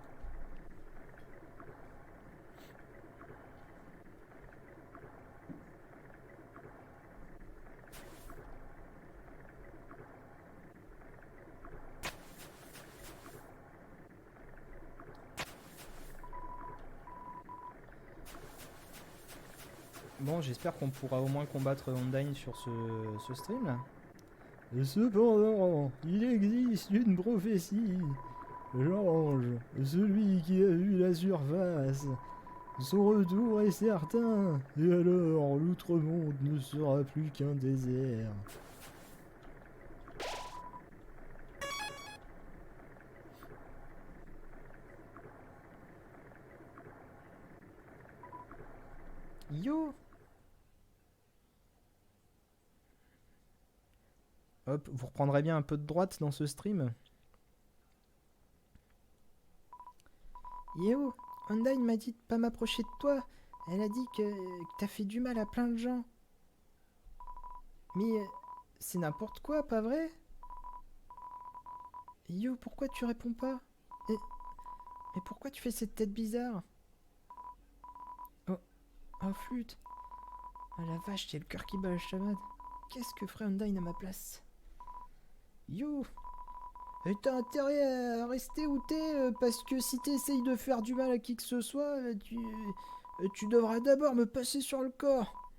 Bon, j'espère qu'on pourra au moins combattre Undyne sur ce stream là. Cependant, il existe une prophétie. L'ange, celui qui a vu la surface. Son retour est certain, et alors l'outre-monde ne sera plus qu'un désert. Yo! Hop, vous reprendrez bien un peu de droite dans ce stream. Yo! Undyne m'a dit de pas m'approcher de toi. Elle a dit que t'as fait du mal à plein de gens. Mais c'est n'importe quoi, pas vrai? Yo, pourquoi tu réponds pas? Mais pourquoi tu fais cette tête bizarre? Oh, flûte. Oh la vache, j'ai le cœur qui bat le chamade. Qu'est-ce que ferait Undyne à ma place? Yo! T'as intérêt à rester où t'es, parce que si t'essayes de faire du mal à qui que ce soit, tu devras d'abord me passer sur le corps.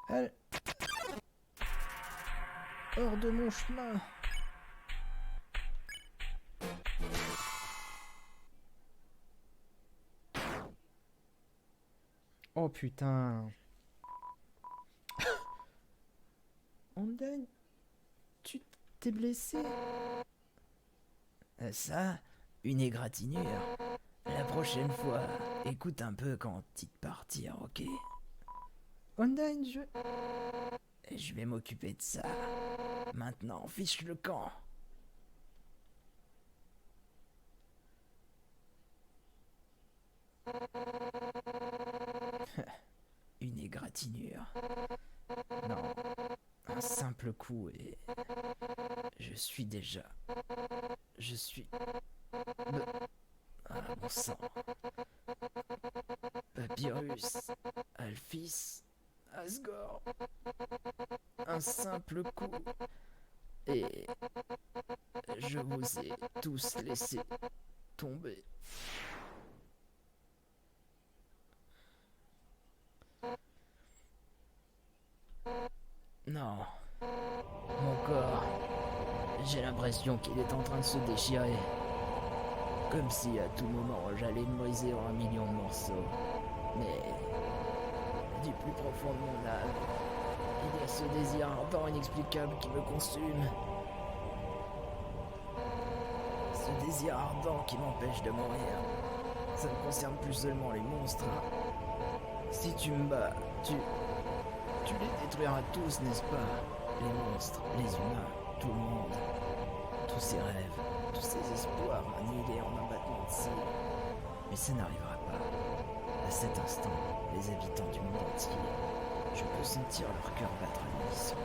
Allez. Hors de mon chemin. Oh putain. Undyne, tu t'es blessé? Ça, une égratignure. La prochaine fois, écoute un peu quand il te partir, ok? Undyne, Je vais m'occuper de ça. Maintenant, fiche le camp. Une égratignure. Non, un simple coup et... Je suis déjà... Ah, mon sang. Papyrus, Alphys, Asgore. Un simple coup. Et... Je vous ai tous laissé tomber. Non. Mon corps. J'ai l'impression qu'il est en train de se déchirer. Comme si à tout moment j'allais me briser en 1 million de morceaux. Mais du plus profond de mon âme, il y a ce désir ardent inexplicable qui me consume. Ce désir ardent qui m'empêche de mourir. Ça ne concerne plus seulement les monstres. Si tu me bats, tu les détruiras tous, n'est-ce pas? Les monstres, les humains, tout le monde. Tous ces rêves, tous ces espoirs annihilés en un battement de cils. Mais ça n'arrivera pas. À cet instant, les habitants du monde entier, je peux sentir leur cœur battre à l'unisson.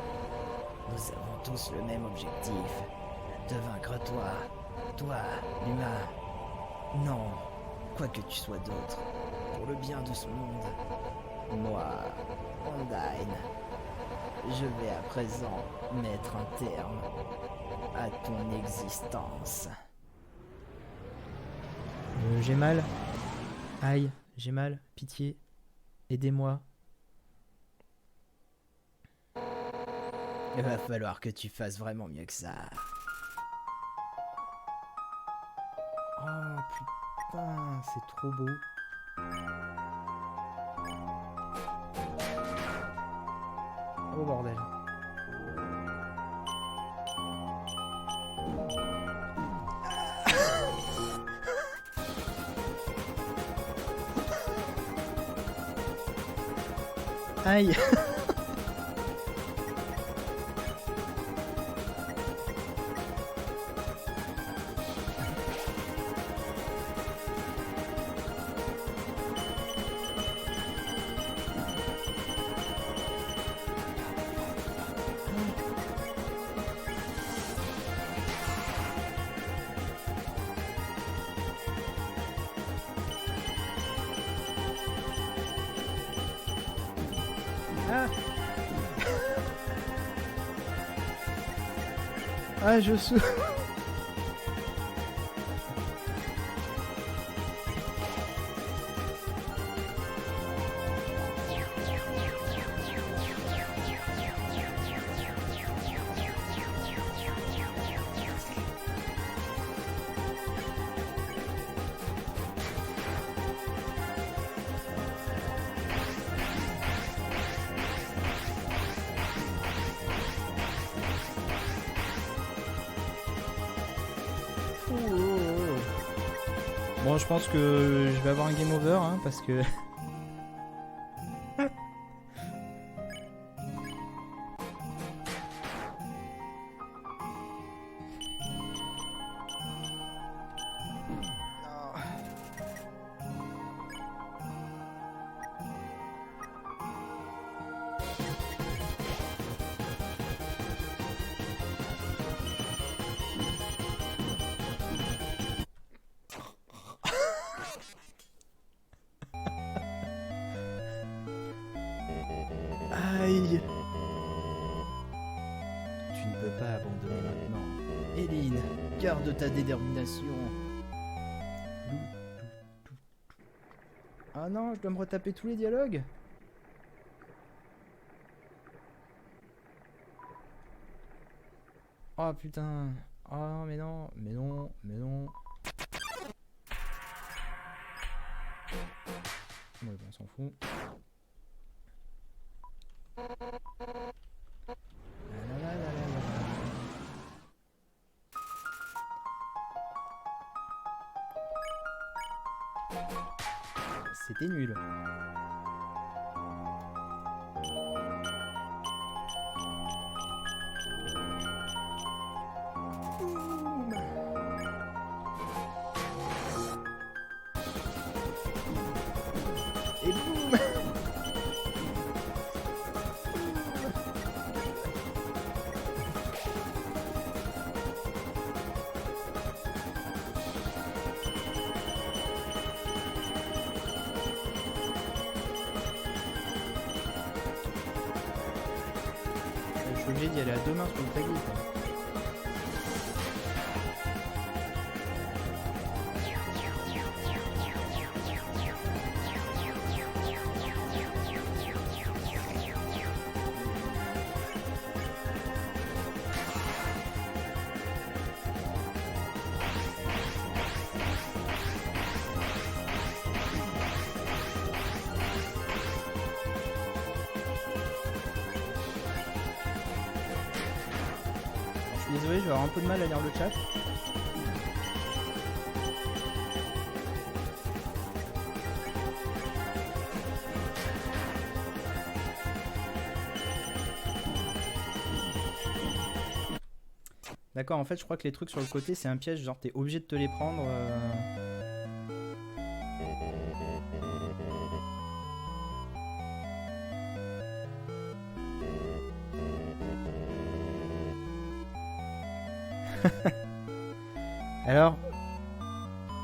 Nous avons tous le même objectif. De vaincre toi, l'humain. Non, quoi que tu sois d'autre, pour le bien de ce monde. Moi, Undyne, je vais à présent mettre un terme à ton existence. j'ai mal. Aïe, j'ai mal. Pitié. Aidez-moi. Il va falloir que tu fasses vraiment mieux que ça. Oh putain, c'est trop beau. Oh bordel. Aïe. Ah. Ah, je suis... Bon, je pense que je vais avoir un game over, hein, parce que... Aïe. Tu ne peux pas abandonner maintenant. Eileen, garde ta détermination. Ah non, je dois me retaper tous les dialogues. Oh putain. Oh mais non, mais non, mais non. Ouais, bon, on s'en fout. C'était nul. Et boum. Je suis obligé d'y aller à deux mains sur le tagli, quoi. Je suis désolé, je vais avoir un peu de mal à lire le chat. D'accord, en fait, je crois que les trucs sur le côté, c'est un piège, genre t'es obligé de te les prendre. Alors,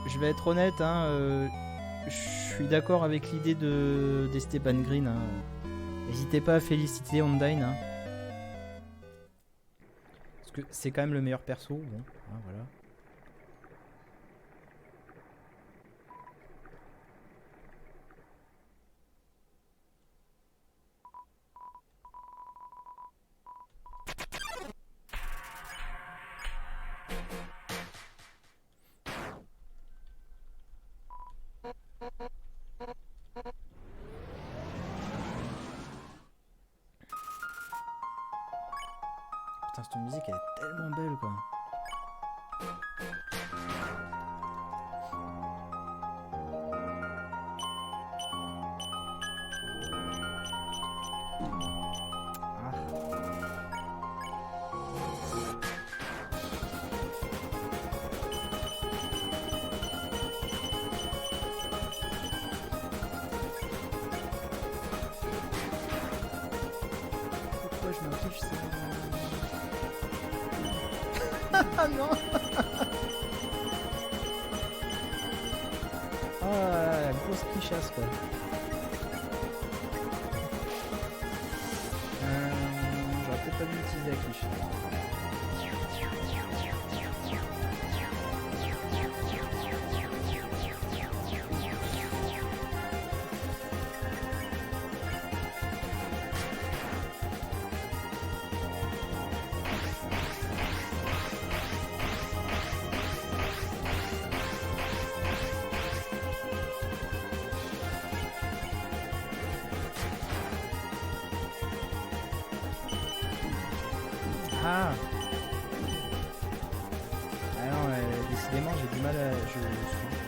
je vais être honnête, hein, je suis d'accord avec l'idée d'Esteban Green. Hein. N'hésitez pas à féliciter Undyne. Hein. Parce que c'est quand même le meilleur perso. Bon, hein, voilà. Putain, cette musique elle est tellement belle quoi. Pourquoi je m'affiche ça? Ah non. Ah la grosse quichasse quoi. J'aurais peut-être pas dû utiliser la quiche. Ah. Ah non, décidément j'ai du mal à...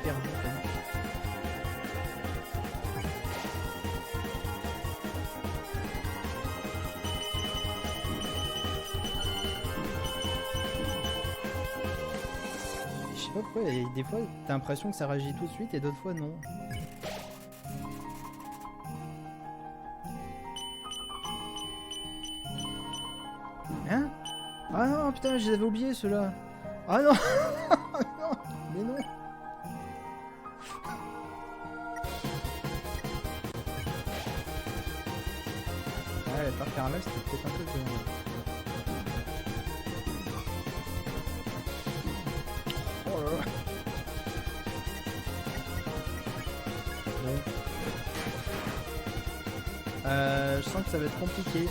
perdu quoi. Je sais pas pourquoi, des fois t'as l'impression que ça réagit tout de suite et d'autres fois non. Hein? Ah non, putain, je les avais oubliés ceux-là. Ah non. Non, mais non. Ouais, la tarte caramel c'était peut-être un peu violent. Oh là là. Bon. Je sens que ça va être compliqué.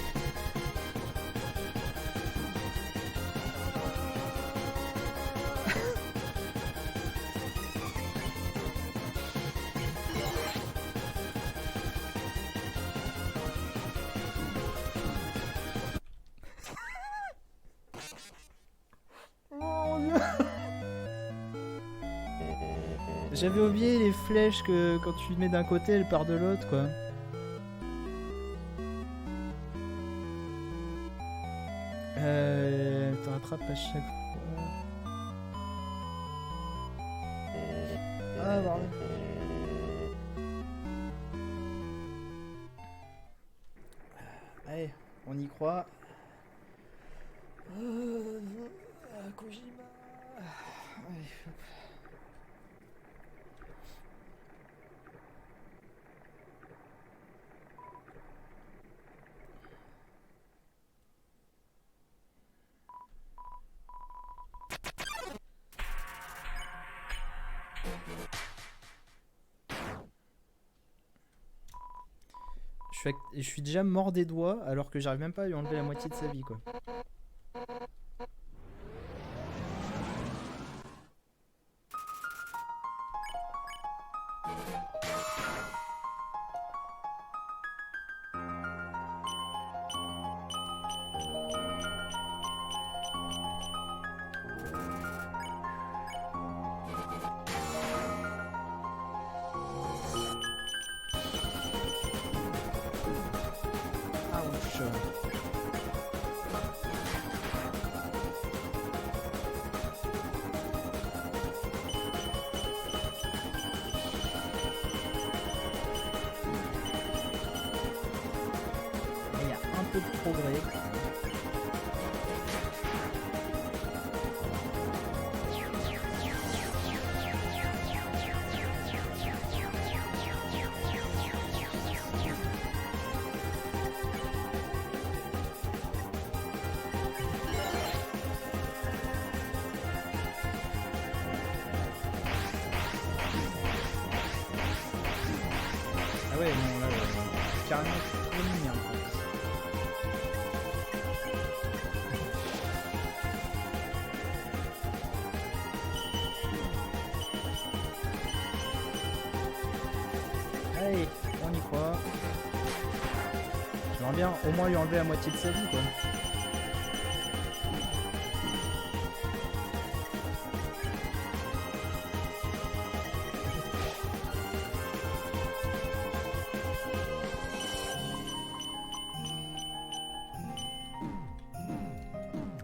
J'avais oublié les flèches que quand tu le mets d'un côté, elle part de l'autre, quoi. T'en rattrapes à chaque fois. Ah, bordel. Allez, on y croit. Kojima. Allez, hop. Je suis déjà mort des doigts alors que j'arrive même pas à lui enlever la moitié de sa vie, quoi. Il y a un peu de progrès. Ah ouais, non, là, carrément trop mignon. Allez, on y croit. J'aimerais bien au moins lui enlever la moitié de sa vie, quoi.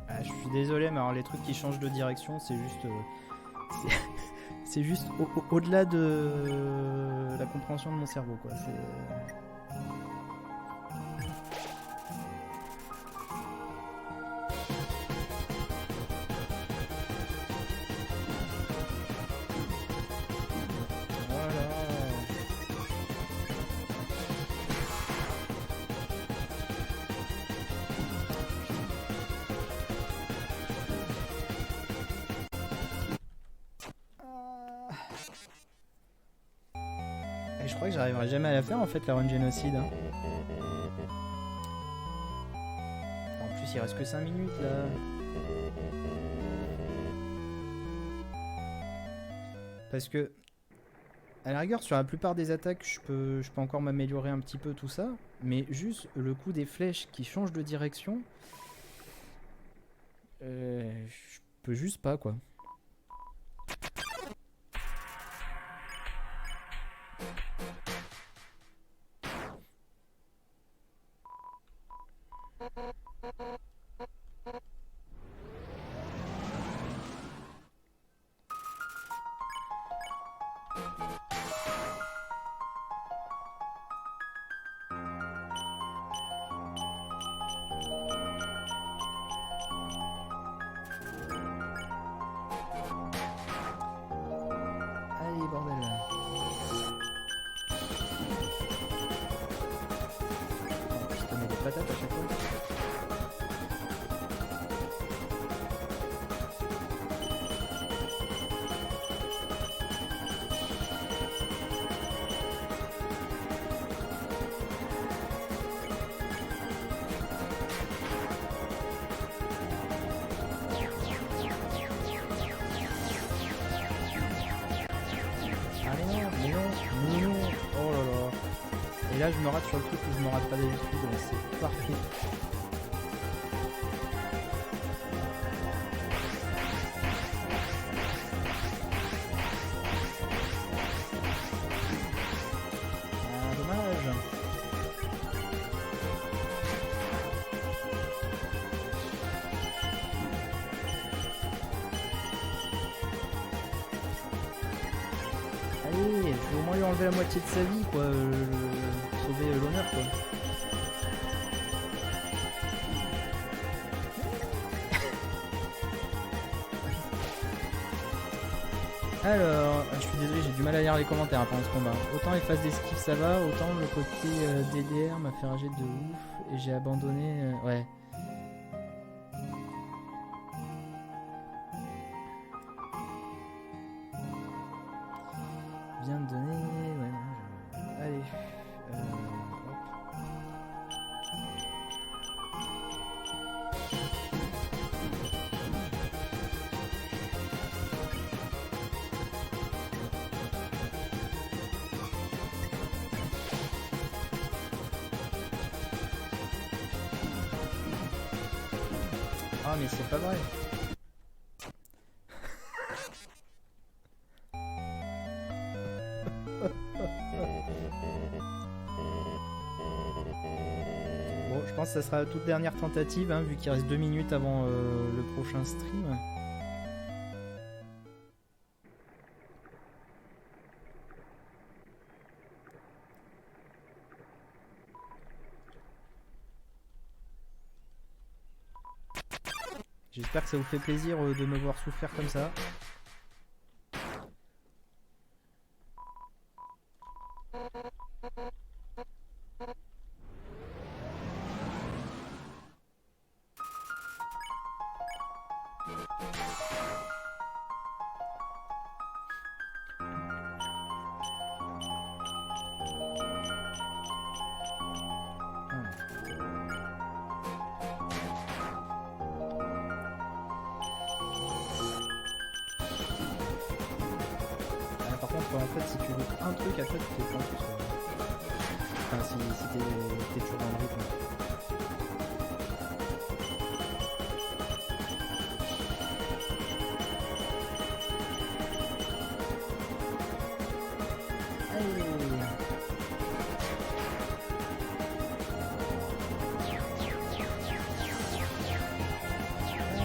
Ah, je suis désolé, mais alors les trucs qui changent de direction, c'est juste... c'est juste au-delà de la compréhension de mon cerveau, quoi. C'est... Voilà. Et je crois que j'arriverai jamais à la faire en fait, la run génocide. Hein. En plus, il reste que 5 minutes là. Parce que, à la rigueur, sur la plupart des attaques, je peux encore m'améliorer un petit peu tout ça. Mais juste le coup des flèches qui changent de direction, je peux juste pas quoi. patate à chaque fois. Et là je me rate sur le truc où je me rate pas d'habitude, donc c'est parfait. Ah, dommage. Allez, je vais au moins lui enlever la moitié de sa vie, quoi. Sauver l'honneur, quoi. Alors, je suis désolé, j'ai du mal à lire les commentaires pendant ce combat. Autant les phases d'esquive ça va, autant le côté DDR m'a fait rager de ouf et j'ai abandonné. Ouais. Bien donné, ouais, non, allez. Hop. Ah mais c'est pas vrai. Bon, je pense que ça sera la toute dernière tentative, hein, vu qu'il reste 2 minutes avant le prochain stream. J'espère que ça vous fait plaisir de me voir souffrir comme ça. En fait, si tu veux un truc, après tu te plantes sur... Enfin, si t'es toujours dans le rythme. Allez.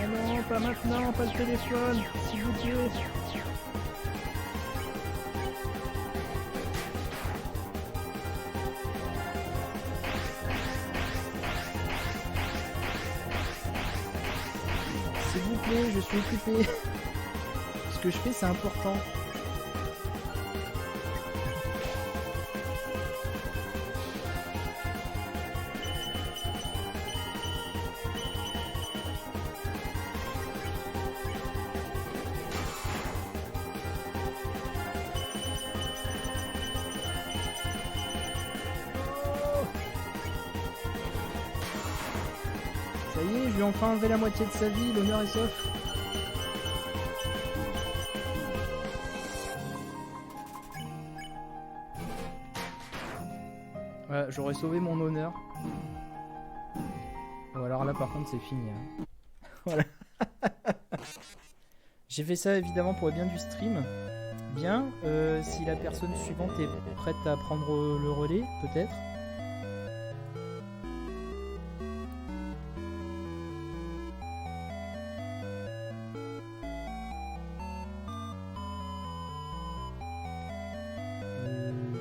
Oh non, pas maintenant, pas le téléphone, s'il vous plaît. S'il vous plaît, je suis occupé. Ce que je fais, c'est important. Ça y est, je lui ai enfin enlevé la moitié de sa vie, l'honneur est sauf. Voilà, j'aurais sauvé mon honneur. Bon, alors là par contre c'est fini. Hein. Voilà. J'ai fait ça évidemment pour le bien du stream. Bien, si la personne suivante est prête à prendre le relais, peut-être.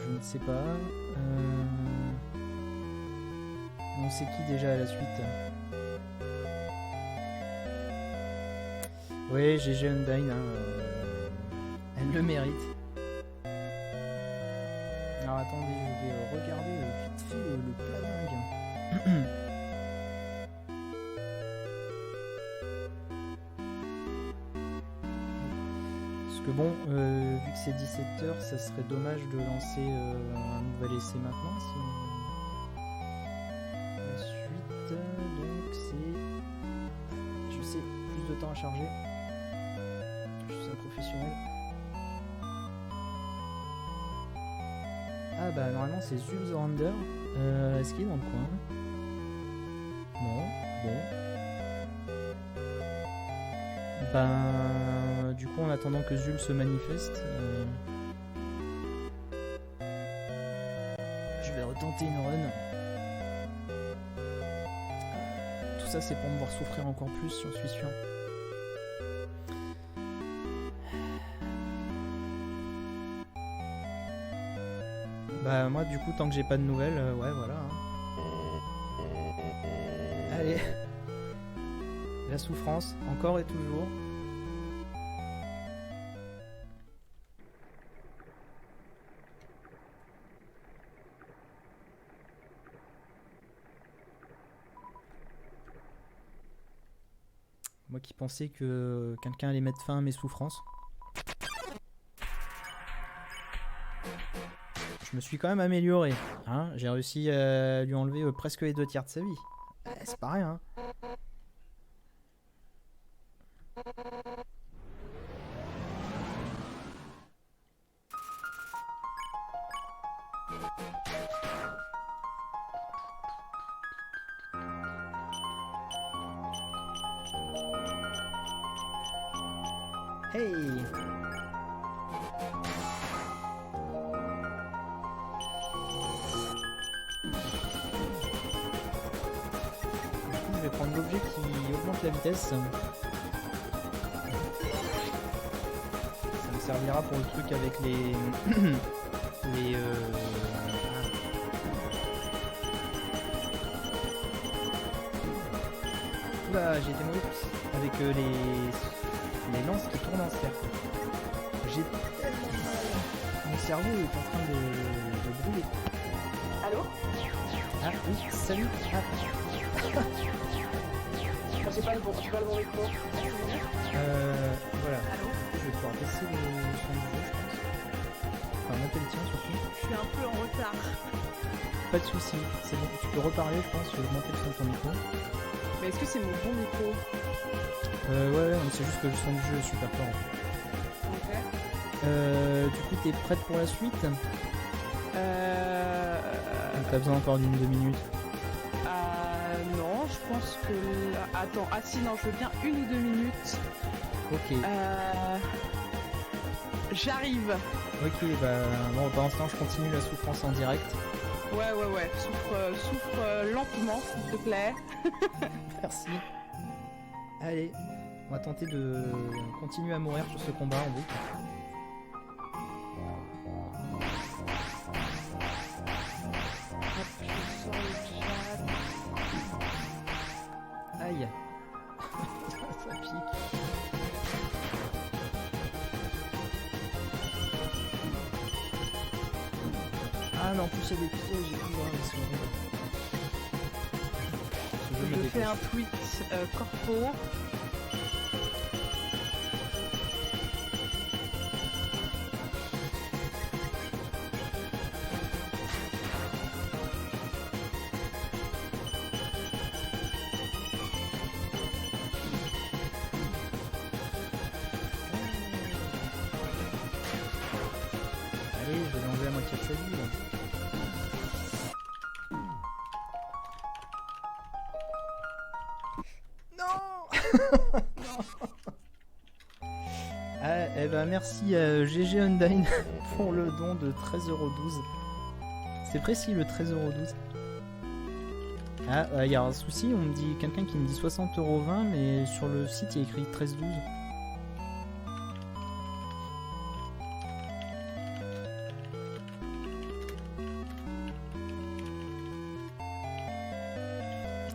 Je ne sais pas. On sait qui déjà à la suite. Oui, GG Undyne, elle le mérite. Alors attendez, je vais regarder vite fait le planning. Parce que bon, vu que c'est 17h, ça serait dommage de lancer un nouvel essai maintenant. La suite, donc c'est... Je sais, plus de temps à charger. Je suis un professionnel. Ah bah normalement c'est Zul's Render. Est-ce qu'il est dans le coin? Non, bon. Ben, du coup, en attendant que Zul se manifeste, je vais retenter une run. Tout ça, c'est pour me voir souffrir encore plus, j'en suis sûr. Bah, moi, du coup, tant que j'ai pas de nouvelles, ouais, voilà. Hein. Allez. La souffrance, encore et toujours. Moi qui pensais que quelqu'un allait mettre fin à mes souffrances. Je me suis quand même amélioré. Hein, j'ai réussi à lui enlever presque les 2/3 de sa vie. C'est pas rien. Hein. Hey! Je vais prendre l'objet qui augmente la vitesse. Ça me servira pour le truc avec les... Oula, j'ai été mauvais. Avec les lances qui tournent en cercle. J'ai tellement mal. Mon cerveau est en train de brûler. Allô? Ah oui, salut. Ah. J'ai pas le bon micro. Voilà. Allô? Je vais pouvoir baisser le son du jeu, je pense. Enfin, monter le tien surtout. Je suis un peu en retard. Pas de soucis, c'est bon. Tu peux reparler, je pense. Je vais monter le son de ton micro. Mais est-ce que c'est mon bon micro? Ouais, c'est juste que le son du jeu est super fort. Ok. Du coup, t'es prête pour la suite? T'as besoin encore d'une 2 minutes. Non, je pense que... Attends, ah si, non, je veux bien 1 ou 2 minutes. Ok. J'arrive. Ok, bah bon, pendant ce temps, je continue la souffrance en direct. Ouais. Souffre lentement, s'il te plaît. Merci. Allez, on va tenter de continuer à mourir sur ce combat en boucle. Hop, je sors le chat. Aïe. Ça pique. Ah non, en plus il y a des pièges, j'ai pu voir les souris. Je fais un tweet corpo. Allez, je vais lui enlever la moitié de sa vie là. Ah, eh ben merci à GG Undyne pour le don de 13,12€. C'est précis le 13,12€. Ah, y a un souci, on me dit quelqu'un qui me dit 60,20€, mais sur le site il y a écrit 13,12€.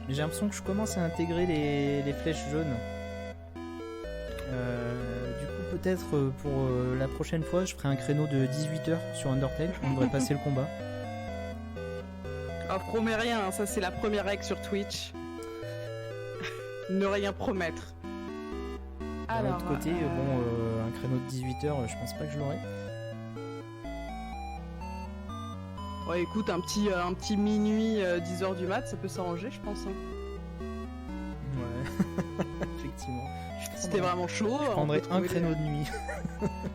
J'ai l'impression que je commence à intégrer les flèches jaunes. Du coup, peut-être pour la prochaine fois, je ferai un créneau de 18h sur Undertale. On devrait passer le combat. Oh, promets rien, hein, ça c'est la première règle sur Twitch. Ne rien promettre. D'un Alors, autre côté, un créneau de 18h, je pense pas que je l'aurai. ouais, écoute, un petit minuit, 10h du mat, ça peut s'arranger, je pense. Hein. Ouais, effectivement. Si t'es vraiment chaud, Je on prendrais peut un trouver créneau de nuit,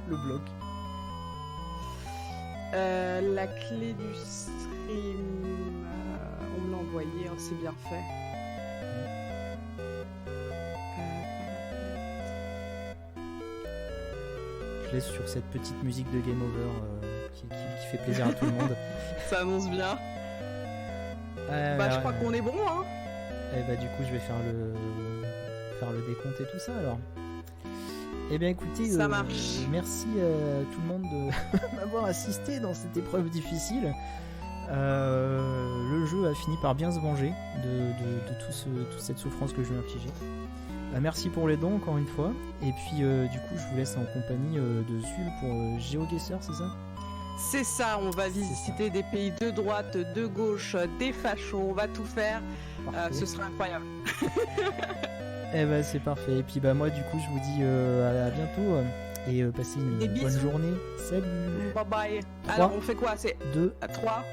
le bloc. la clé du stream, on me l'a envoyé, hein, c'est bien fait. Je laisse sur cette petite musique de Game Over qui fait plaisir à tout le monde. Ça annonce bien. Bah, je crois qu'on est bon, hein. Et bah, du coup, je vais faire le décompte et tout ça alors. Eh bien, écoutez, Ça marche. merci à tout le monde de m'avoir assisté dans cette épreuve difficile. Le jeu a fini par bien se venger de toute cette souffrance que je lui ai infligée. Merci pour les dons encore une fois. Et puis du coup je vous laisse en compagnie de Zul pour GeoGuessr, c'est ça? C'est ça, on va visiter des pays de droite, de gauche, des fachos, on va tout faire. Ce sera incroyable. Eh ben c'est parfait. Et puis bah moi du coup je vous dis à bientôt et passez une Des bonne bisous. journée. Salut. Bye bye. 3, Alors on fait quoi? C'est 2, 3.